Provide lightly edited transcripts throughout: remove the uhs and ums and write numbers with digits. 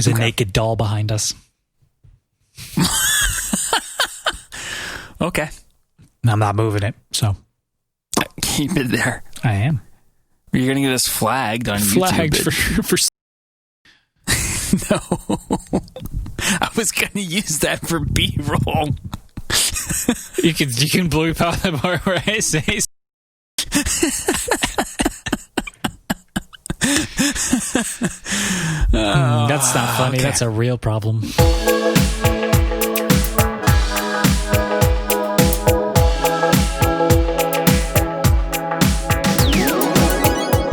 There's a naked doll behind us. Okay. I'm not moving it, so. Keep it there. I am. You're going to get us flagged on Flagged YouTube. for No. I was going to use that for B-roll. You can bleep out the part where I say that's not funny. Okay. That's a real problem.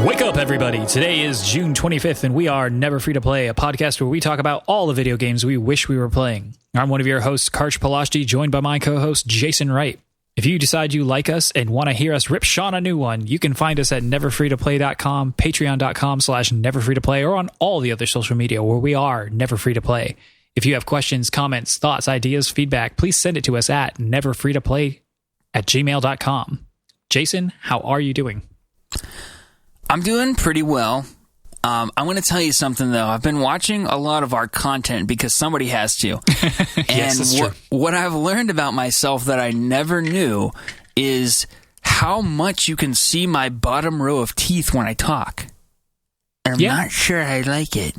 Wake up, everybody. Today is June 25th, and we are Never Free to Play, a podcast where we talk about all the video games we wish we were playing. I'm one of your hosts, Karch Palashti, joined by my co-host, Jason Wright. If you decide you like us and want to hear us rip Sean a new one, you can find us at neverfreetoplay.com, patreon.com/neverfreetoplay, or on all the other social media where we are Never Free to Play. If you have questions, comments, thoughts, ideas, feedback, please send it to us at neverfreetoplay@gmail.com. Jason, how are you doing? I'm doing pretty well. I'm going to tell you something, though. I've been watching a lot of our content because somebody has to. Yes, that's true. What I've learned about myself that I never knew is how much you can see my bottom row of teeth when I talk. And I'm not sure I like it.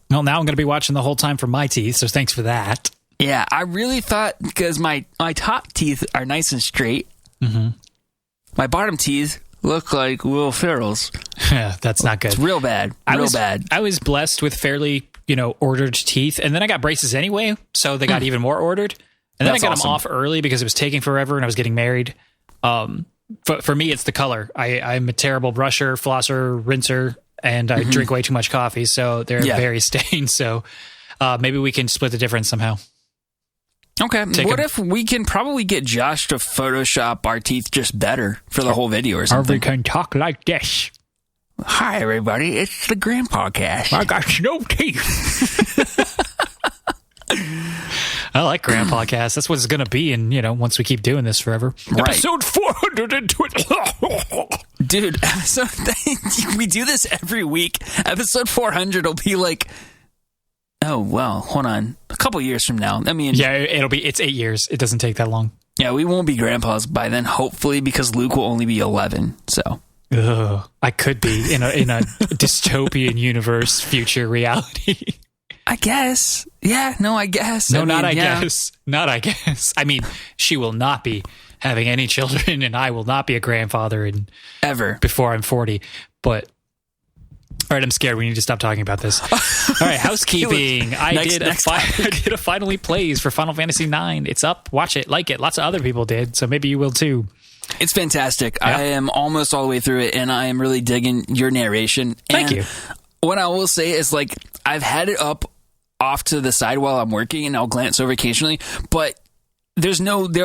Well, now I'm going to be watching the whole time for my teeth, so thanks for that. Yeah, I really thought, because my top teeth are nice and straight, my bottom teeth look like Will Ferrell's. Yeah, that's not good. It's real bad. Bad. I was blessed with fairly, ordered teeth, and then I got braces anyway, so they got even more ordered. And then I got them off early because it was taking forever and I was getting married. For me, it's the color. I'm a terrible brusher, flosser, rinser, and I drink way too much coffee, so they're very stained. So maybe we can split the difference somehow. Okay. What if we can probably get Josh to Photoshop our teeth just better for the whole video or something? Or we can talk like this. Hi, everybody. It's the Grandpa Cast. I got no teeth. I like Grandpa Cast. That's what it's going to be, and once we keep doing this forever. Right. Episode 420. Dude, we do this every week. Episode 400 will be like, oh, well, hold on. A couple years from now. I mean... Yeah, it's 8 years. It doesn't take that long. Yeah, we won't be grandpas by then, hopefully, because Luke will only be 11, so... Ugh, I could be in a dystopian universe, future reality. I guess. Yeah, no, I guess. No, I guess. Not I guess. I mean, she will not be having any children, and I will not be a grandfather ever before I'm 40, but... All right, I'm scared. We need to stop talking about this. All right, housekeeping. I did a Finally Plays for Final Fantasy IX. It's up. Watch it. Like it. Lots of other people did, so maybe you will too. It's fantastic. Yeah. I am almost all the way through it, and I am really digging your narration. Thank you. What I will say is, I've had it up off to the side while I'm working, and I'll glance over occasionally, but there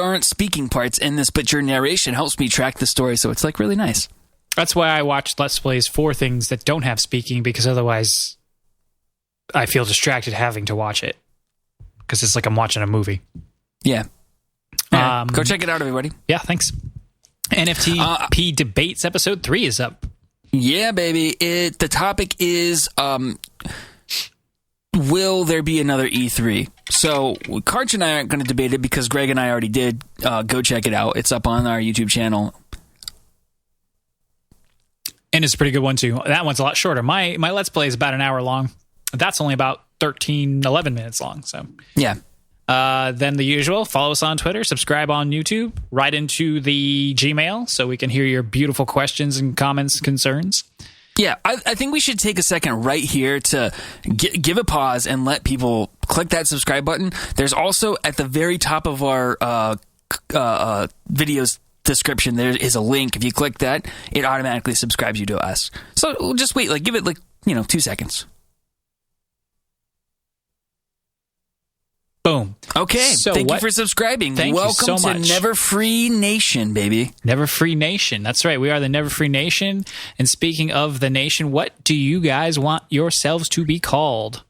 aren't speaking parts in this, but your narration helps me track the story, so it's, really nice. That's why I watch Let's Plays for things that don't have speaking, because otherwise I feel distracted having to watch it. Because it's like I'm watching a movie. Yeah. Go check it out, everybody. Yeah, thanks. NFTP Debates Episode 3 is up. Yeah, baby. The topic is, will there be another E3? So, Karch and I aren't going to debate it because Greg and I already did. Go check it out. It's up on our YouTube channel. And it's a pretty good one, too. That one's a lot shorter. My Let's Play is about an hour long. That's only about 11 minutes long. So yeah. Then the usual, follow us on Twitter, subscribe on YouTube, write into the Gmail so we can hear your beautiful questions and comments, concerns. Yeah, I think we should take a second right here to give a pause and let people click that subscribe button. There's also at the very top of our videos description, there is a link. If you click that, it automatically subscribes you to us. So we'll just wait, give it 2 seconds. Boom. Okay. So thank you for subscribing. Welcome to Never Free Nation, baby. Never Free Nation. That's right. We are the Never Free Nation. And speaking of the nation, what do you guys want yourselves to be called?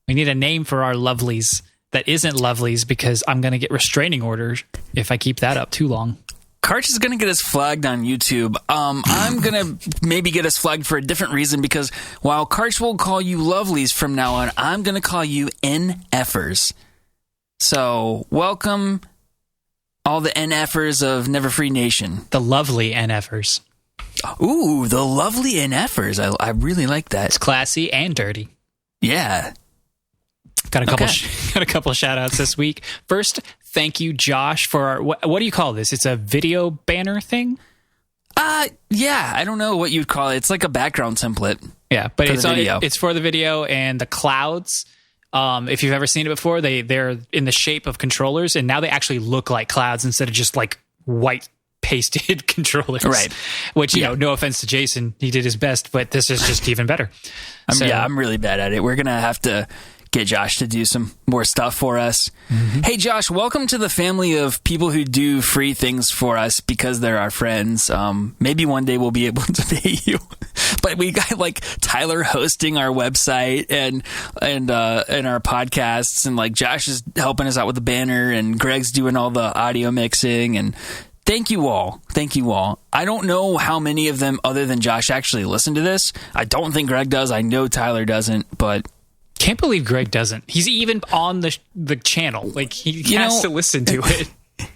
We need a name for our lovelies that isn't lovelies, because I'm going to get restraining orders if I keep that up too long. Karch is going to get us flagged on YouTube. I'm going to maybe get us flagged for a different reason because while Karch will call you lovelies from now on, I'm going to call you NFers. So, welcome all the NFers of Never Free Nation. The lovely NFers. Ooh, the lovely NFers. I really like that. It's classy and dirty. Yeah. Got a couple shout outs this week. First, thank you, Josh, for our, what do you call this? It's a video banner thing? Yeah, I don't know what you'd call it. It's like a background template. Yeah, but it's for the video and the clouds. If you've ever seen it before, they're in the shape of controllers, and now they actually look like clouds instead of just like white pasted controllers. Right. Which, no offense to Jason, he did his best, but this is just even better. I'm really bad at it. We're going to have to get Josh to do some more stuff for us. Mm-hmm. Hey, Josh, welcome to the family of people who do free things for us because they're our friends. Maybe one day we'll be able to pay you. But we got like Tyler hosting our website and our podcasts, and like Josh is helping us out with the banner, and Greg's doing all the audio mixing, and thank you all. Thank you all. I don't know how many of them other than Josh actually listen to this. I don't think Greg does. I know Tyler doesn't, but can't believe Greg doesn't. He's even on the channel. Like he has to listen to it.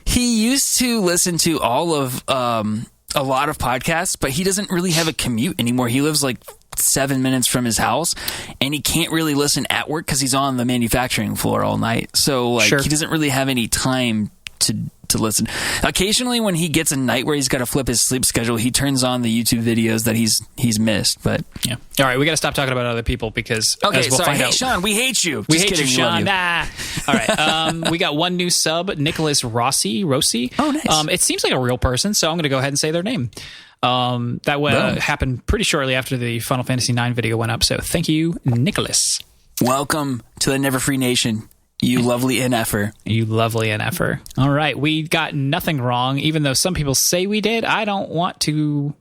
He used to listen to all of a lot of podcasts, but he doesn't really have a commute anymore. He lives like 7 minutes from his house, and he can't really listen at work because he's on the manufacturing floor all night. So like He doesn't really have any time to listen. Occasionally when he gets a night where he's got to flip his sleep schedule, he turns on the YouTube videos that he's missed. But yeah. All right, we got to stop talking about other people because find out. Sean, we hate you. We hate you, Sean. Nah. All right. We got one new sub, Nicholas Rossi. Oh, nice. It seems like a real person, so I'm going to go ahead and say their name. That happened pretty shortly after the Final Fantasy IX video went up. So thank you, Nicholas. Welcome to the Never Free Nation. You lovely NFer. You lovely NFer. All right. We got nothing wrong, even though some people say we did. I don't want to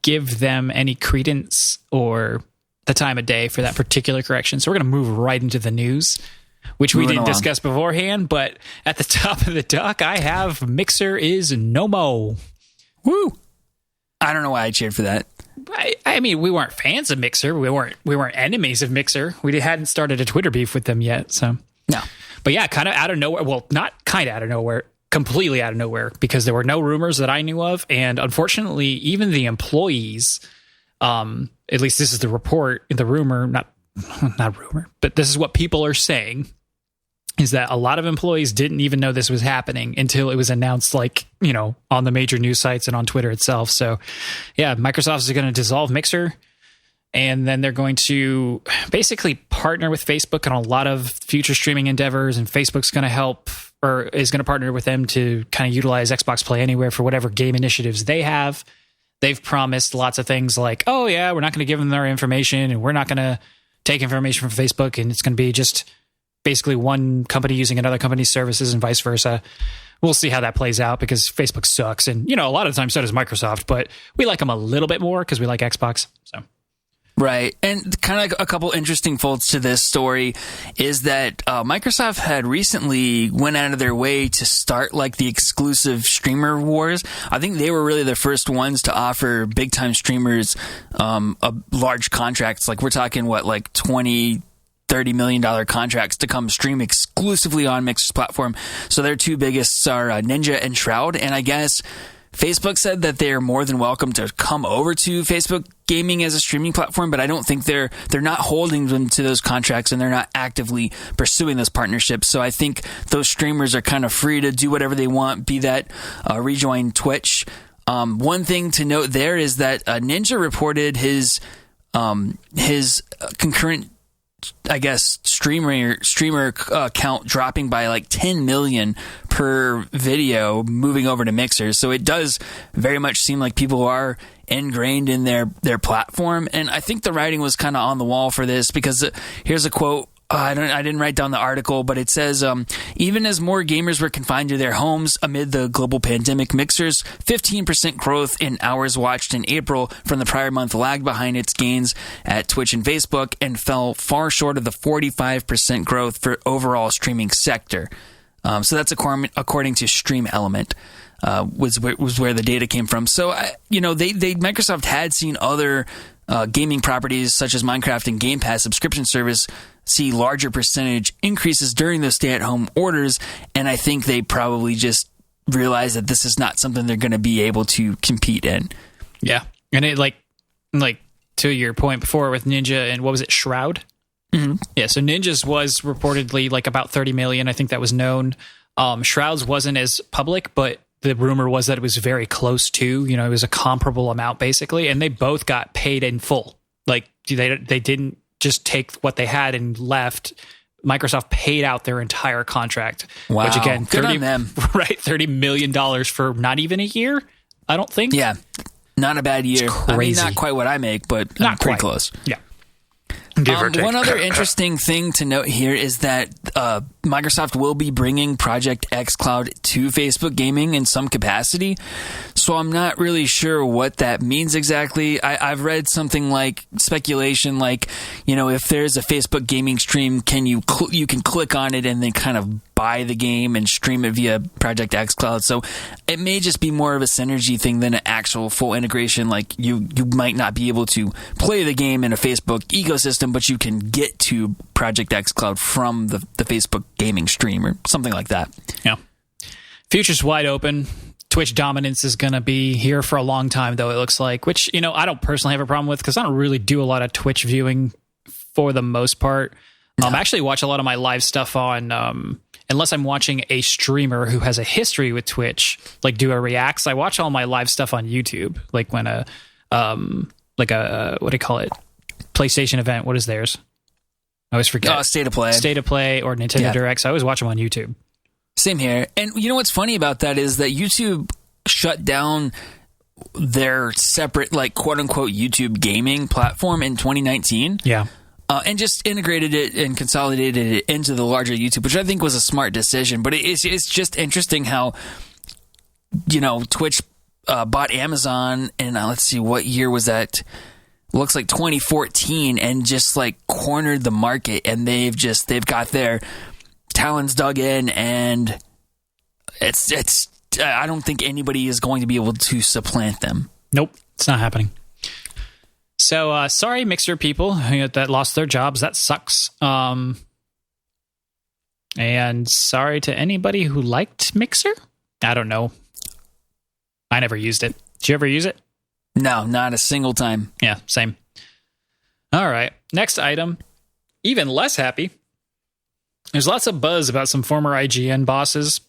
give them any credence or the time of day for that particular correction. So we're going to move right into the news, which we didn't discuss beforehand. But at the top of the dock, I have Mixer is no mo. Woo. I don't know why I cheered for that. I mean, we weren't fans of Mixer. We weren't enemies of Mixer. We hadn't started a Twitter beef with them yet, so... No. But yeah, kind of out of nowhere. Well, not kind of out of nowhere, completely out of nowhere, because there were no rumors that I knew of. And unfortunately, even the employees, at least this is the report, the rumor, not rumor, but this is what people are saying, is that a lot of employees didn't even know this was happening until it was announced, like, on the major news sites and on Twitter itself. So yeah, Microsoft is going to dissolve Mixer. And then they're going to basically partner with Facebook on a lot of future streaming endeavors. And Facebook's going to help, or is going to partner with them to kind of utilize Xbox Play Anywhere for whatever game initiatives they have. They've promised lots of things like, oh yeah, we're not going to give them their information, and we're not going to take information from Facebook, and it's going to be just basically one company using another company's services and vice versa. We'll see how that plays out because Facebook sucks. And, a lot of times so does Microsoft, but we like them a little bit more because we like Xbox. So. Right. And kind of a couple interesting folds to this story is that Microsoft had recently went out of their way to start like the exclusive streamer wars. I think they were really the first ones to offer big time streamers large contracts. Like we're talking like $20-30 million contracts to come stream exclusively on Mixer's platform. So their two biggest are Ninja and Shroud. And I guess Facebook said that they're more than welcome to come over to Facebook Gaming as a streaming platform, but I don't think they're not holding them to those contracts, and they're not actively pursuing those partnerships. So I think those streamers are kind of free to do whatever they want, be that rejoin Twitch. One thing to note there is that Ninja reported his concurrent, I guess, streamer count dropping by like 10 million per video moving over to Mixer. So it does very much seem like people are ingrained in their platform. And I think the writing was kind of on the wall for this because here's a quote. I didn't write down the article, but it says, even as more gamers were confined to their homes amid the global pandemic, Mixer's 15% growth in hours watched in April from the prior month lagged behind its gains at Twitch and Facebook and fell far short of the 45% growth for overall streaming sector. So that's according to Stream Element. was where the data came from. So, Microsoft had seen other gaming properties such as Minecraft and Game Pass subscription service see larger percentage increases during those stay-at-home orders, and I think they probably just realized that this is not something they're going to be able to compete in. Yeah, and it like to your point before with Ninja and what was it, Shroud? Mm-hmm. Yeah, so Ninja's was reportedly like about 30 million. I think that was known. Shroud's wasn't as public, but the rumor was that it was very close to, it was a comparable amount basically, and they both got paid in full. Like they didn't just take what they had and left. Microsoft paid out their entire contract. Wow. Which again, good on them. Right, $30 million for not even a year, I don't think. Yeah, not a bad year. It's crazy. I mean, not quite what I make, but not pretty quite close. Yeah. One other interesting thing to note here is that Microsoft will be bringing Project xCloud to Facebook Gaming in some capacity. So I'm not really sure what that means exactly. I've read something like speculation, like, if there's a Facebook gaming stream, you can click on it and then kind of buy the game and stream it via Project xCloud. So it may just be more of a synergy thing than an actual full integration. Like you might not be able to play the game in a Facebook ecosystem, but you can get to Project xCloud from the Facebook gaming stream or something like that. Yeah. Future's wide open. Twitch dominance is going to be here for a long time, though, it looks like, which, I don't personally have a problem with because I don't really do a lot of Twitch viewing for the most part. No. I actually watch a lot of my live stuff on, unless I'm watching a streamer who has a history with Twitch, like do a reacts. I watch all my live stuff on YouTube, like when what do you call it? PlayStation event. What is theirs? I always forget. State of Play. State of Play or Nintendo Directs. I always watch them on YouTube. Same here. And what's funny about that is that YouTube shut down their separate, like, quote-unquote YouTube gaming platform in 2019. Yeah. And just integrated it and consolidated it into the larger YouTube, which I think was a smart decision. But it's just interesting how, Twitch bought Amazon, and let's see, what year was that? Looks like 2014, and just like cornered the market, and they've got their talons dug in, and it's I don't think anybody is going to be able to supplant them. Nope, it's not happening. So sorry, Mixer people that lost their jobs. That sucks. And sorry to anybody who liked Mixer. I don't know. I never used it. Did you ever use it? No, not a single time. Yeah, same. All right. Next item. Even less happy. There's lots of buzz about some former IGN bosses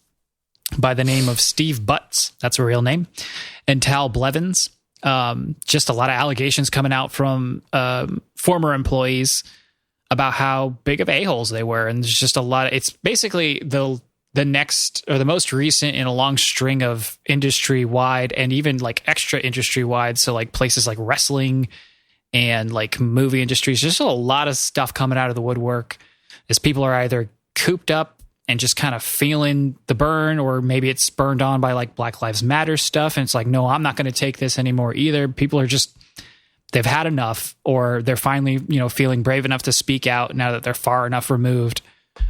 by the name of Steve Butts. That's a real name. And Tal Blevins. Just a lot of allegations coming out from former employees about how big of a-holes they were. And there's just a lot of... It's basically the next or the most recent in a long string of industry-wide and even like extra industry-wide. So like places like wrestling and like movie industries. Just a lot of stuff coming out of the woodwork as people are either cooped up and just kind of feeling the burn, or maybe it's burned on by like Black Lives Matter stuff. And it's like, no, I'm not going to take this anymore either. People are just, they've had enough, or they're finally, feeling brave enough to speak out now that they're far enough removed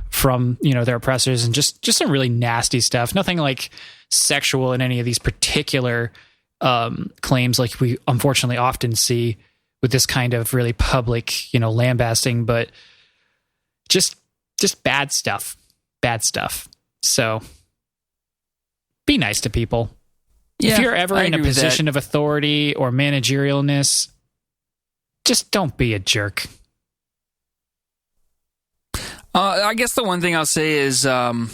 from, their oppressors, and just some really nasty stuff. Nothing like sexual in any of these particular claims like we unfortunately often see with this kind of really public, lambasting, but just bad stuff. Bad stuff. So be nice to people. Yeah, if you're ever in a position of authority or managerialness, just don't be a jerk. I guess the one thing I'll say is not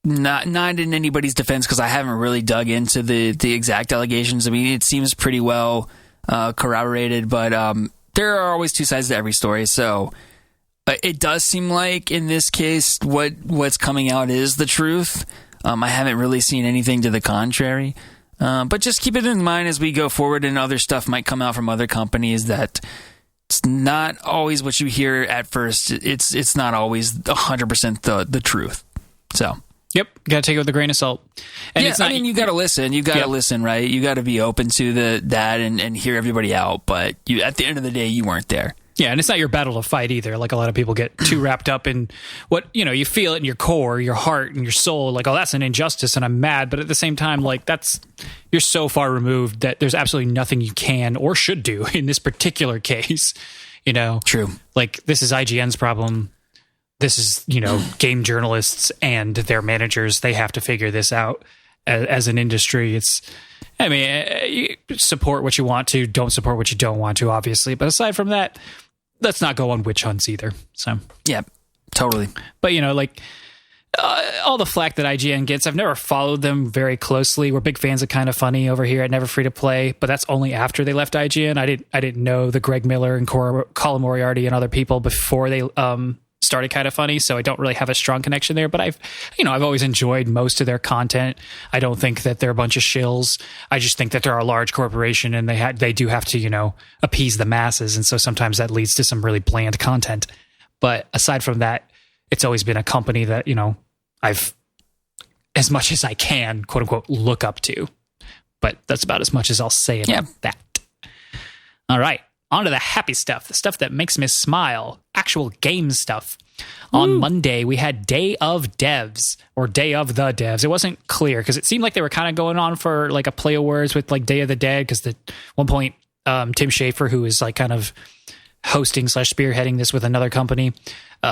in anybody's defense, because I haven't really dug into the exact allegations. I mean, it seems pretty well corroborated, but there are always two sides to every story. So it does seem like in this case, what's coming out is the truth. I haven't really seen anything to the contrary. But just keep it in mind as we go forward, and other stuff might come out from other companies that it's not always what you hear at first. It's not always 100% the truth. So, yep, got to take it with a grain of salt. And yeah, you got to listen. You got to listen, right? You got to be open to that and hear everybody out. But at the end of the day, you weren't there. Yeah, and it's not your battle to fight either. Like a lot of people get too wrapped up in what, you feel it in your core, your heart, and your soul. Like, oh, that's an injustice and I'm mad. But at the same time, like you're so far removed that there's absolutely nothing you can or should do in this particular case. True. Like, this is IGN's problem. This is, game journalists and their managers. They have to figure this out as an industry. You support what you want to, don't support what you don't want to, obviously. But aside from that, let's not go on witch hunts either. So yeah, totally. But all the flack that IGN gets, I've never followed them very closely. We're big fans of Kind of Funny over here at Never Free to Play, but that's only after they left IGN. I didn't know the Greg Miller and Colin Moriarty and other people before they started Kind of Funny, so I don't really have a strong connection there. But I've always enjoyed most of their content. I don't think that they're a bunch of shills. I just think that they're a large corporation and they do have to appease the masses, and so sometimes that leads to some really bland content. But aside from that, it's always been a company that I've, as much as I can, quote unquote, look up to. But that's about as much as I'll say about that. All right. On to the happy stuff, the stuff that makes me smile, actual game stuff. Woo. On Monday, we had Day of Devs, or Day of the Devs. It wasn't clear, because it seemed like they were kind of going on for like a play of words with like Day of the Dead, because at one point, Tim Schafer, who is like kind of hosting / spearheading this with another company,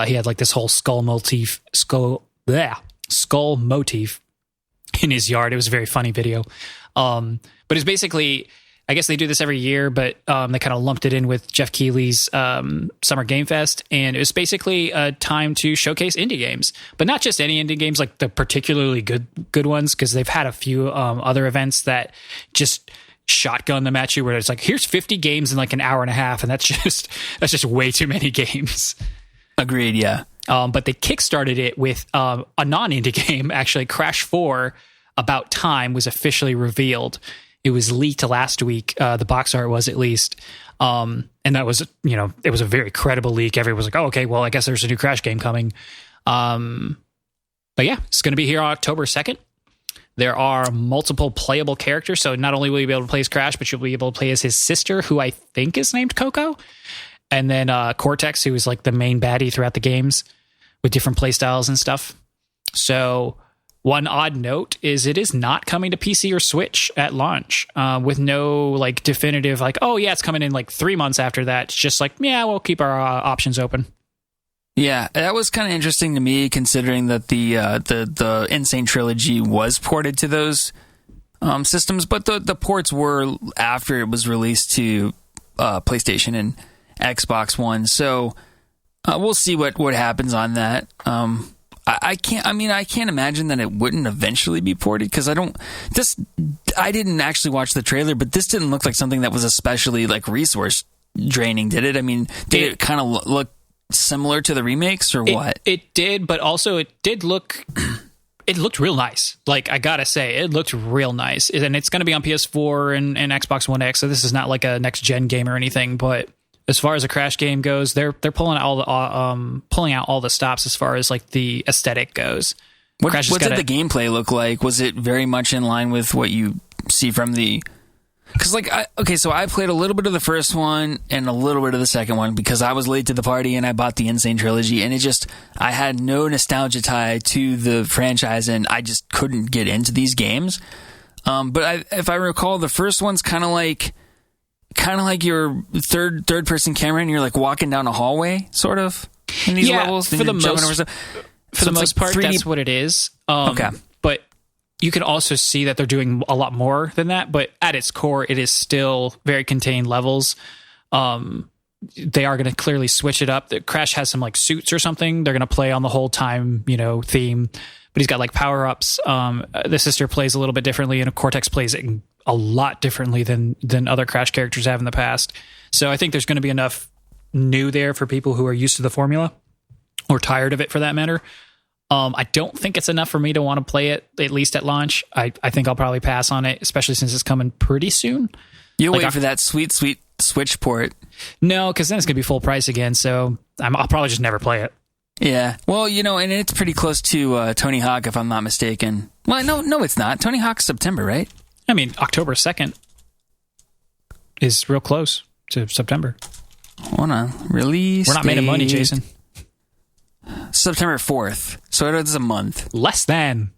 he had like this whole skull motif in his yard. It was a very funny video. But it's basically, I guess they do this every year, but they kind of lumped it in with Jeff Keighley's Summer Game Fest, and it was basically a time to showcase indie games, but not just any indie games, like the particularly good ones, because they've had a few other events that just shotgun them at you, where it's like, here's 50 games in like an hour and a half, and that's just way too many games. Agreed. Yeah. But they kickstarted it with a non-indie game. Actually, Crash 4 About Time was officially revealed. It was leaked last week. The box art was, at least. And that was, it was a very credible leak. Everyone was like, oh, okay, well, I guess there's a new Crash game coming. But yeah, it's going to be here on October 2nd. There are multiple playable characters. So not only will you be able to play as Crash, but you'll be able to play as his sister, who I think is named Coco. And then Cortex, who is like the main baddie throughout the games, with different playstyles and stuff. So one odd note is it is not coming to PC or Switch at launch, with no like definitive like, oh yeah, it's coming in like 3 months after that. It's just like, yeah, we'll keep our options open. Yeah, that was kind of interesting to me, considering that the Insane Trilogy was ported to those systems, but the ports were after it was released to PlayStation and Xbox One. So we'll see what happens on that. I can't imagine that it wouldn't eventually be ported, because I didn't actually watch the trailer, but this didn't look like something that was especially like resource draining, did it? I mean, did it kind of look similar to the remakes, or what? It did, but also it did look, it looked real nice. Like, I gotta say, it looked real nice. And it's going to be on PS4 and Xbox One X, so this is not like a next gen game or anything, but as far as a Crash game goes, they're pulling out all the stops as far as like the aesthetic goes. What did the gameplay look like? Was it very much in line with what you see from the? Because so I played a little bit of the first one and a little bit of the second one, because I was late to the party and I bought the Insane Trilogy, and I had no nostalgia tie to the franchise, and I just couldn't get into these games. But if I recall, the first one's kind of like your third person camera, and you're like walking down a hallway, sort of, in these levels. For the most part, 3D. That's what it is. Okay, but you can also see that they're doing a lot more than that. But at its core, it is still very contained levels. They are going to clearly switch it up. The Crash has some like suits or something. They're going to play on the whole time, theme. But he's got like power ups. The sister plays a little bit differently, and Cortex plays it a lot differently than other Crash characters have in the past. So I think there's going to be enough new there for people who are used to the formula, or tired of it for that matter. I don't think it's enough for me to want to play it, at least at launch. I think I'll probably pass on it, especially since it's coming pretty soon. You'll wait for that sweet Switch port. No, because then it's going to be full price again, so I'll probably just never play it. Yeah. Well, and it's pretty close to Tony Hawk, if I'm not mistaken. Well, no, it's not. Tony Hawk's September, right? I mean, October 2nd is real close to September. Hold on. Release We're not made of money, date, Jason. September 4th. So it's a month. Less than.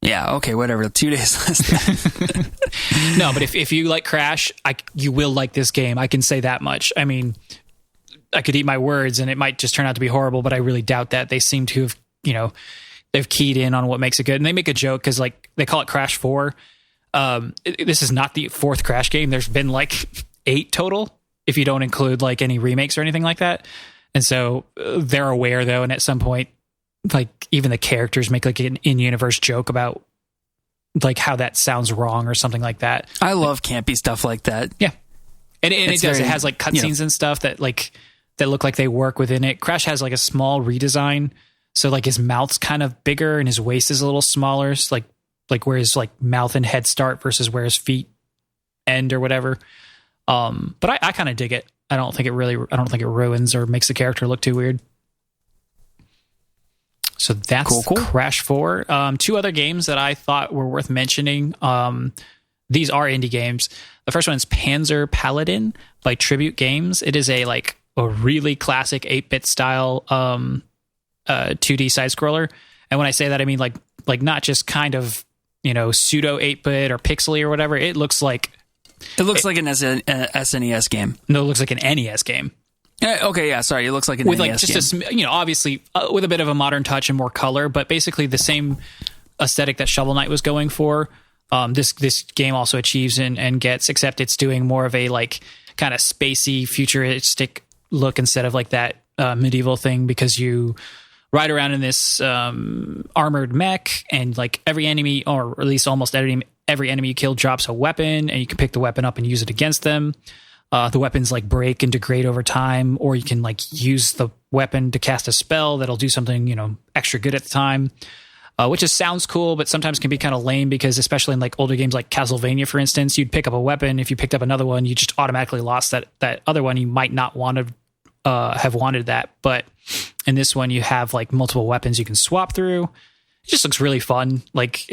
Yeah, okay, whatever. 2 days less than. No, but if you like Crash, you will like this game. I can say that much. I mean, I could eat my words and it might just turn out to be horrible, but I really doubt that. They seem to have, they've keyed in on what makes it good. And they make a joke because like they call it Crash 4. This is not the 4th Crash game. There's been like 8 total, if you don't include like any remakes or anything like that. And so they're aware though. And at some point, like even the characters make like an in-universe joke about like how that sounds wrong or something like that. I love campy stuff like that. Yeah. And it does. It has like cutscenes and stuff that look like they work within it. Crash has like a small redesign. So like his mouth's kind of bigger and his waist is a little smaller. So like where his like mouth and head start versus where his feet end or whatever. But I kind of dig it. I don't think it ruins or makes the character look too weird. So that's cool. Crash 4. 2 other games that I thought were worth mentioning. These are indie games. The first one is Panzer Paladin by Tribute Games. It is a really classic 8-bit style 2D side scroller. And when I say that, I mean like not just kind of pseudo 8-bit or pixely or whatever. It looks like an SNES game. No, it looks like an NES game. Okay, yeah, sorry. It looks like an with NES like just game. Obviously with a bit of a modern touch and more color, but basically the same aesthetic that Shovel Knight was going for. This game also achieves and gets, except it's doing more of a like kind of spacey, futuristic look instead of like that medieval thing, because you ride around in this armored mech, and like every enemy, or at least almost every enemy you kill drops a weapon, and you can pick the weapon up and use it against them. The weapons like break and degrade over time, or you can like use the weapon to cast a spell that'll do something, extra good at the time, which sounds cool, but sometimes can be kind of lame, because especially in like older games like Castlevania, for instance, you'd pick up a weapon. If you picked up another one, you just automatically lost that other one. You might not want to have wanted that. But in this one, you have like multiple weapons you can swap through. It just looks really fun. Like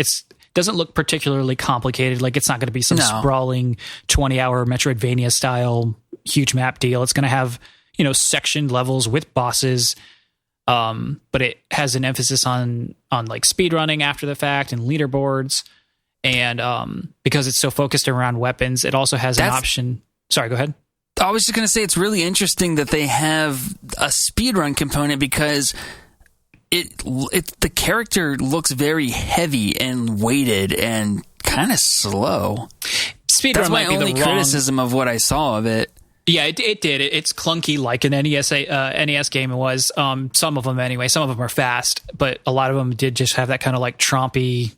doesn't look particularly complicated. Like it's not going to be some sprawling 20-hour Metroidvania style huge map deal. It's going to have, sectioned levels with bosses. But it has an emphasis on like speed running after the fact and leaderboards. And because it's so focused around weapons, it also has an option. Sorry, go ahead. I was just going to say it's really interesting that they have a speedrun component, because the character looks very heavy and weighted and kind of slow. Speedrun That's might my be only the criticism of what I saw of it. Yeah, it did. It's clunky like an NES game. It was some of them anyway. Some of them are fast, but a lot of them did just have that kind of like trompy,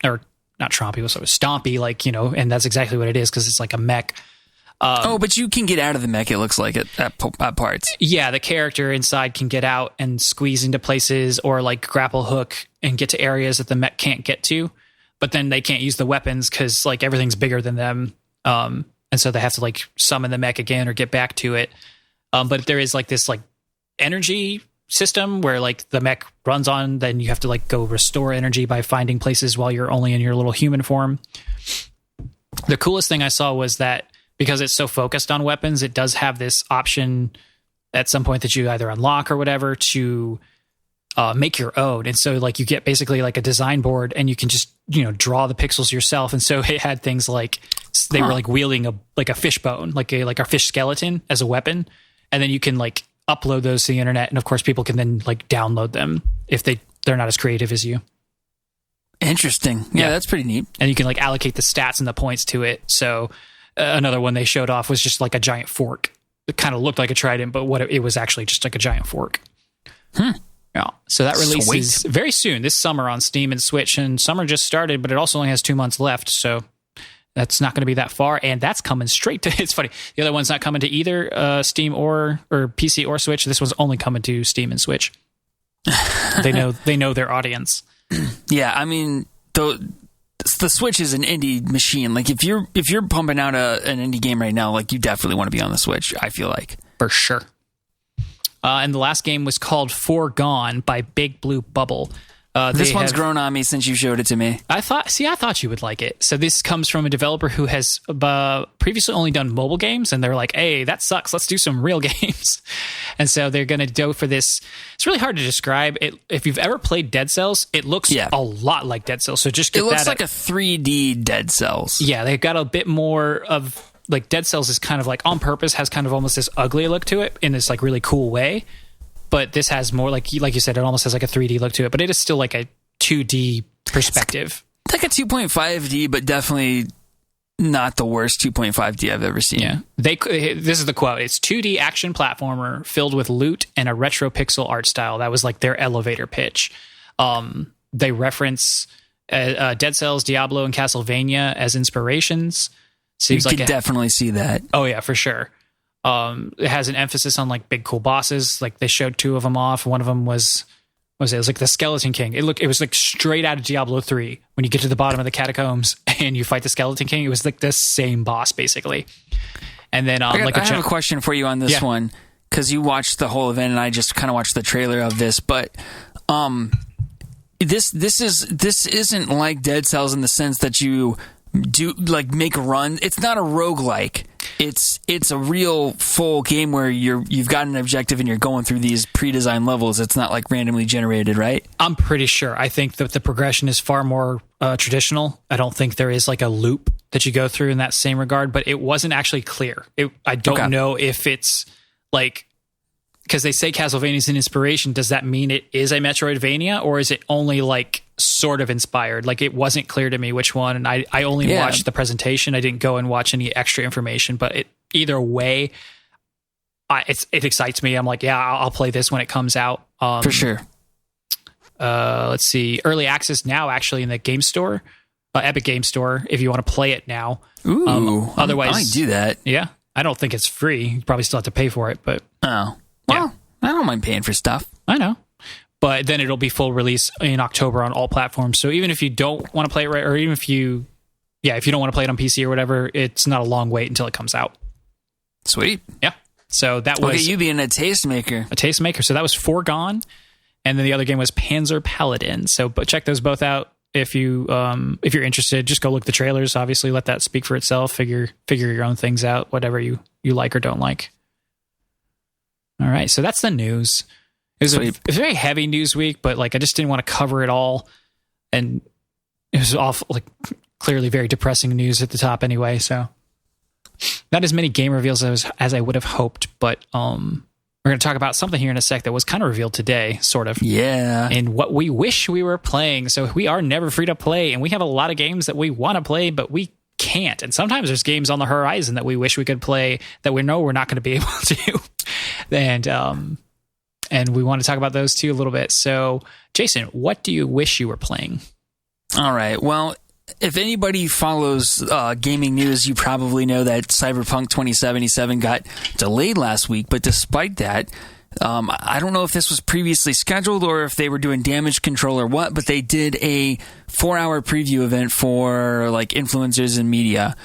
or not trompy, but sort of stompy, like and that's exactly what it is, because it's like a mech. But you can get out of the mech, it looks like, at parts. Yeah, the character inside can get out and squeeze into places, or like grapple hook and get to areas that the mech can't get to. But then they can't use the weapons because like everything's bigger than them. And so they have to like summon the mech again or get back to it. But there is like this like energy system where like the mech runs on, then you have to like go restore energy by finding places while you're only in your little human form. The coolest thing I saw was that, because it's so focused on weapons, it does have this option at some point that you either unlock or whatever to make your own. And so like you get basically like a design board, and you can just, draw the pixels yourself. And so it had things like they were like wielding a fish bone, like a fish skeleton as a weapon. And then you can like upload those to the internet. And of course people can then like download them if they're not as creative as you. Interesting. Yeah, that's pretty neat. And you can like allocate the stats and the points to it. So another one they showed off was just like a giant fork. It kind of looked like a trident, but it was actually just like a giant fork. Yeah. So that releases very soon this summer on Steam and Switch, and summer just started, but it also only has 2 months left. So that's not going to be that far. And that's coming straight to, it's funny. The other one's not coming to either Steam or PC or Switch. This one's only coming to Steam and Switch. They know their audience. Yeah. I mean, the Switch is an indie machine. Like if you're pumping out an indie game right now, like you definitely want to be on the Switch, I feel like. For sure. And the last game was called Foregone by Big Blue Bubble. This one's grown on me since you showed it to me. I thought you would like it. So this comes from a developer who has previously only done mobile games, and they're like, hey, that sucks. Let's do some real games. And so they're going to go for this. It's really hard to describe. If you've ever played Dead Cells, it looks a lot like Dead Cells. So just get that. It looks like a 3D Dead Cells. Yeah, they've got a bit more of... Like Dead Cells is kind of like on purpose has kind of almost this ugly look to it in this like really cool way, but this has more like you said, it almost has like a 3D look to it, but it is still like a 2D perspective. It's like a 2.5D, but definitely not the worst 2.5D I've ever seen. Yeah, this is the quote: "It's 2D action platformer filled with loot and a retro pixel art style." That was like their elevator pitch. They reference Dead Cells, Diablo, and Castlevania as inspirations. Seems you could definitely see that. Oh yeah, for sure. It has an emphasis on like big cool bosses. Like they showed 2 of them off. One of them was like the Skeleton King. It was like straight out of Diablo 3. When you get to the bottom of the catacombs and you fight the Skeleton King, it was like the same boss basically. And then I have a question for you on this one, because you watched the whole event and I just kind of watched the trailer of this, but this isn't like Dead Cells in the sense that you do like make a run. It's not a roguelike. It's a real full game where you've got an objective and you're going through these pre-designed levels. It's not like randomly generated, right? I'm pretty sure. I think that the progression is far more traditional. I don't think there is like a loop that you go through in that same regard, but it wasn't actually clear. I don't know if it's like, because they say Castlevania's an inspiration, does that mean it is a Metroidvania, or is it only like sort of inspired? Like it wasn't clear to me which one, and I only watched the presentation. I didn't go and watch any extra information, but either way, it excites me. I'm like, yeah, I'll play this when it comes out. For sure. Let's see. Early access now actually in the game store, Epic Game Store, if you want to play it now. Ooh, otherwise, I might do that. Yeah. I don't think it's free. You probably still have to pay for it, but... Oh. Well, I don't mind paying for stuff. I know. But then it'll be full release in October on all platforms. So even if you don't want to play it right, or even if you don't want to play it on PC or whatever, it's not a long wait until it comes out. Sweet. Yeah. So that was... Look at you being a tastemaker. A tastemaker. So that was Foregone. And then the other game was Panzer Paladin. So but check those both out. If you're interested, just go look at the trailers. Obviously, let that speak for itself. Figure your own things out, whatever you like or don't like. All right, so that's the news. It was a very heavy news week, but like I just didn't want to cover it all, and it was awful, like clearly very depressing news at the top anyway. So not as many game reveals as I would have hoped, but we're going to talk about something here in a sec that was kind of revealed today, sort of. Yeah. And what we wish we were playing. So we are never free to play, and we have a lot of games that we want to play, but we can't. And sometimes there's games on the horizon that we wish we could play that we know we're not going to be able to. And we want to talk about those too a little bit. So, Jason, what do you wish you were playing? All right. Well, if anybody follows gaming news, you probably know that Cyberpunk 2077 got delayed last week. But despite that, I don't know if this was previously scheduled or if they were doing damage control or what, but they did a 4-hour preview event for like influencers and media.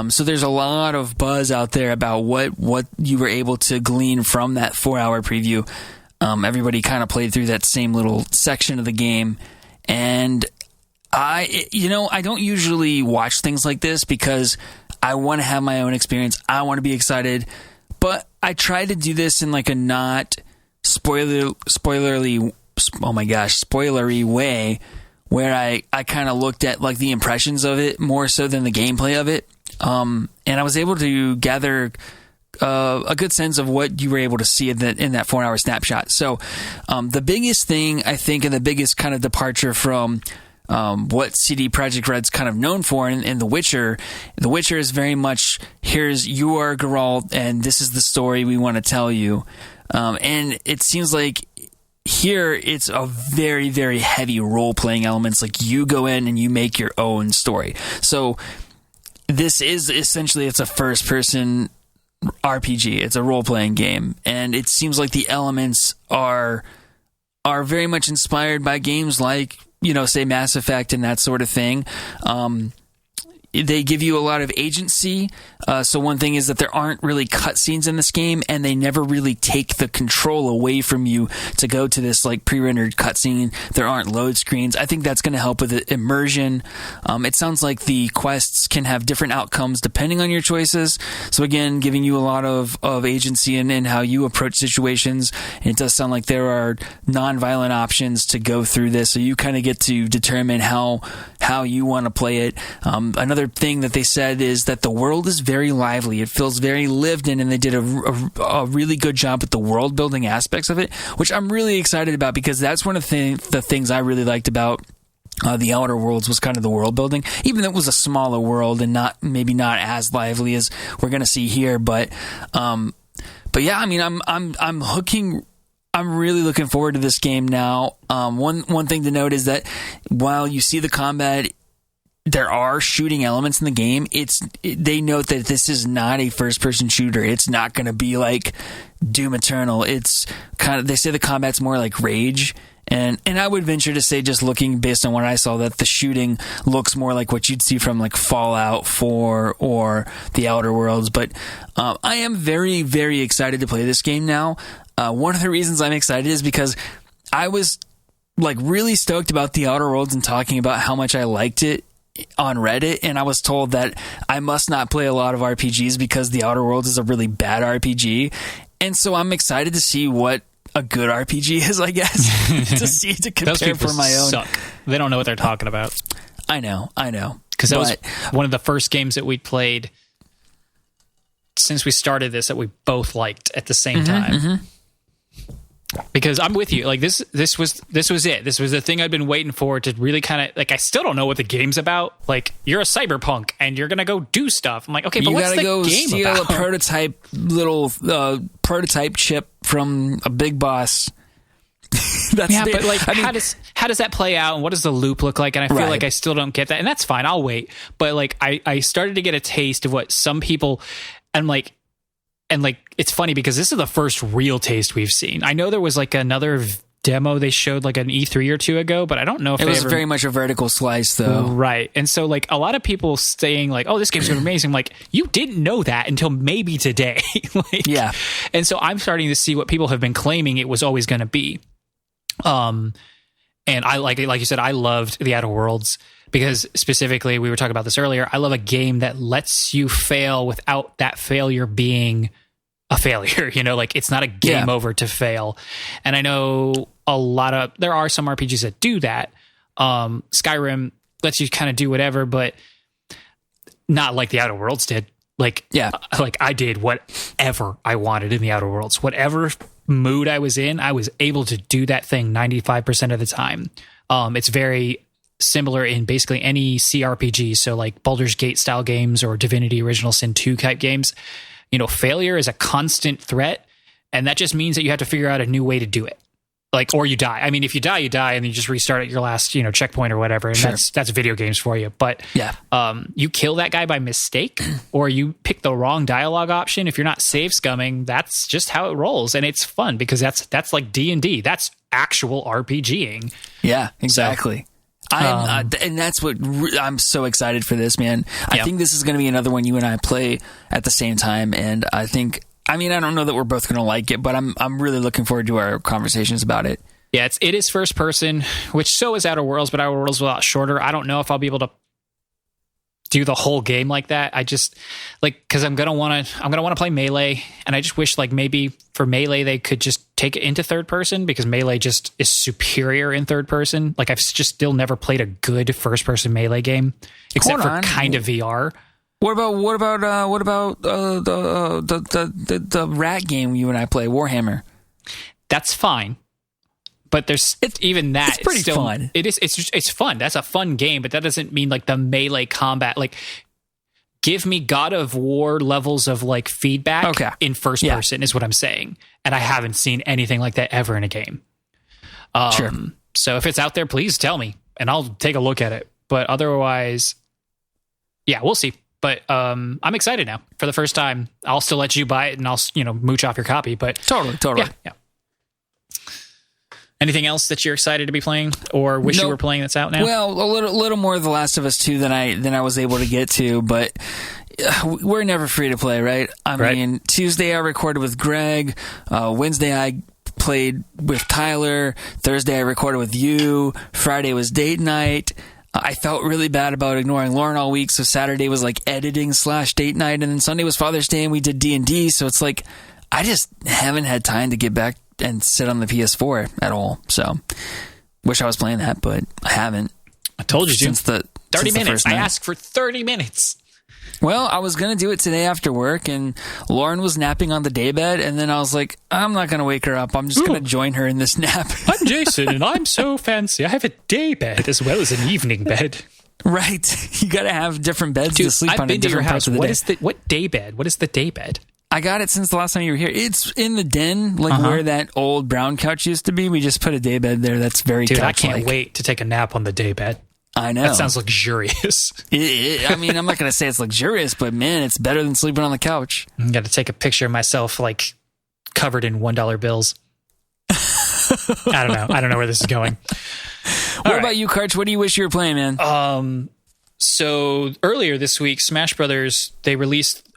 So there's a lot of buzz out there about what you were able to glean from that 4-hour preview. Everybody kind of played through that same little section of the game, and I don't usually watch things like this because I want to have my own experience. I want to be excited, but I try to do this in like a not spoilery way, where I kind of looked at like the impressions of it more so than the gameplay of it. And I was able to gather a good sense of what you were able to see in that 4-hour snapshot. So the biggest thing, I think, and the biggest kind of departure from what CD Projekt Red's kind of known for in The Witcher. The Witcher is very much, you are Geralt, and this is the story we want to tell you. And it seems like here it's a very, very heavy role-playing elements. Like you go in and you make your own story. So this is essentially, it's a first-person RPG. It's a role-playing game. And it seems like the elements are very much inspired by games like, say Mass Effect and that sort of thing. They give you a lot of agency. So one thing is that there aren't really cutscenes in this game, and they never really take the control away from you to go to this like pre-rendered cutscene. There aren't load screens. I think that's going to help with the immersion. It sounds like the quests can have different outcomes depending on your choices. So again, giving you a lot of agency in how you approach situations. And it does sound like there are non-violent options to go through this, so you kind of get to determine how you want to play it. Another thing that they said is that the world is very lively. It feels very lived in, and they did a really good job with the world building aspects of it, which I'm really excited about, because that's one of the things I really liked about the Outer Worlds was kind of the world building, even though it was a smaller world and maybe not as lively as we're going to see here. But yeah, I mean, I'm really looking forward to this game now. One thing to note is that while you see the combat, there are shooting elements in the game. They note that this is not a first-person shooter. It's not going to be like Doom Eternal. It's they say the combat's more like Rage. And I would venture to say, just looking based on what I saw, that the shooting looks more like what you'd see from like Fallout 4 or the Outer Worlds. But I am very, very excited to play this game now. One of the reasons I'm excited is because I was like really stoked about the Outer Worlds and talking about how much I liked it on Reddit, and I was told that I must not play a lot of RPGs because the Outer Worlds is a really bad RPG. And so I'm excited to see what a good RPG is, I guess, to compare Those people for my own. Suck. They don't know what they're talking about. I know. Because that was one of the first games that we played since we started this that we both liked at the same time. Mm-hmm. Because I'm with you. Like this was it. This was the thing I'd been waiting for to really kind of like. I still don't know what the game's about. Like, you're a cyberpunk and you're gonna go do stuff. I'm like, okay, but what's the game about? You gotta go steal a prototype chip from a big boss. But like, how does that play out, and what does the loop look like? And I feel like I still don't get that, and that's fine. I'll wait. But like, I started to get a taste of what some people, and like, it's funny because this is the first real taste we've seen. I know there was like another demo they showed like an E3 or two ago, but I don't know if it was very much a vertical slice though. Right. And so like a lot of people saying like, oh, this game's going to be amazing. I'm like, you didn't know that until maybe today. Yeah. And so I'm starting to see what people have been claiming it was always going to be. And I like you said, I loved the Outer Worlds because specifically, we were talking about this earlier, I love a game that lets you fail without that failure being a failure. Like it's not a game over to fail. And I know there are some RPGs that do that. Skyrim lets you kind of do whatever, but not like the Outer Worlds did. Like I did whatever I wanted in the Outer Worlds. Whatever mood I was in, I was able to do that thing 95% of the time. It's very similar in basically any CRPG. So like Baldur's Gate style games or Divinity Original Sin 2 type games, failure is a constant threat. And that just means that you have to figure out a new way to do it. Like, or you die. I mean, if you die, you die, and you just restart at your last, checkpoint or whatever. And that's video games for you. But you kill that guy by mistake, or you pick the wrong dialogue option. If you're not save scumming, that's just how it rolls, and it's fun because that's like D&D. That's actual RPGing. Yeah, exactly. And that's what I'm so excited for this, man. I think this is going to be another one you and I play at the same time, and I don't know that we're both going to like it, but I'm really looking forward to our conversations about it. Yeah, it is first person, which so is Outer Worlds, but Outer Worlds is a lot shorter. I don't know if I'll be able to do the whole game like that. I just because I'm gonna want to play Melee, and I just wish like maybe for Melee they could just take it into third person, because Melee just is superior in third person. Like I've just still never played a good first person Melee game except for kind of VR. What about the rat game you and I play, Warhammer? That's fine, but it's pretty fun. It is. It's fun. That's a fun game, but that doesn't mean like the melee combat. Like, give me God of War levels of like feedback in first person is what I'm saying, and I haven't seen anything like that ever in a game. Sure. So if it's out there, please tell me, and I'll take a look at it. But otherwise, we'll see. But I'm excited now for the first time. I'll still let you buy it, and I'll mooch off your copy. But totally. Yeah. Anything else that you're excited to be playing or wish you were playing that's out now? Well, a little more of The Last of Us 2 than I was able to get to, but we're never free to play, right? I mean, Tuesday I recorded with Greg. Wednesday I played with Tyler. Thursday I recorded with you. Friday was date night. I felt really bad about ignoring Lauren all week, so Saturday was like editing/date night, and then Sunday was Father's Day, and we did D&D, so it's like I just haven't had time to get back and sit on the PS4 at all. So, wish I was playing that, but I haven't. I told you, since the 30 since the minutes. first I night. asked for 30 minutes. Well, I was going to do it today after work, and Lauren was napping on the daybed, and then I was like, I'm not going to wake her up. I'm just going to join her in this nap. I'm Jason, and I'm so fancy. I have a day bed as well as an evening bed. Right. You got to have different beds to sleep I've on been in to your different house. parts of the day. What day bed? What is the day bed? I got it since the last time you were here. It's in the den, where that old brown couch used to be. We just put a daybed there. That's very couch-like. couch-like. I can't wait to take a nap on the day bed. I know. That sounds luxurious. I mean, I'm not going to say it's luxurious, but man, it's better than sleeping on the couch. I got to take a picture of myself, like, covered in $1 bills. I don't know. I don't know where this is going. What about you, Karch? What do you wish you were playing, man? So earlier this week, Smash Brothers, they released,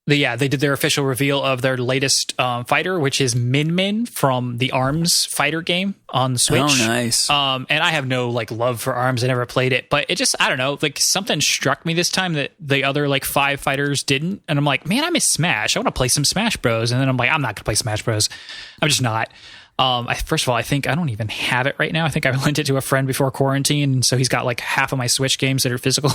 they did their official reveal of their latest fighter, which is Min Min from the ARMS fighter game on the Switch. Oh, nice. And I have no love for ARMS. I never played it, but it just, I don't know, something struck me this time that the other 5 fighters didn't. And I'm like, man, I miss Smash. I want to play some Smash Bros. And then I'm like, I'm not going to play Smash Bros. I'm just not. First of all, I think I don't even have it right now. I think I lent it to a friend before quarantine, and so he's got half of my Switch games that are physical.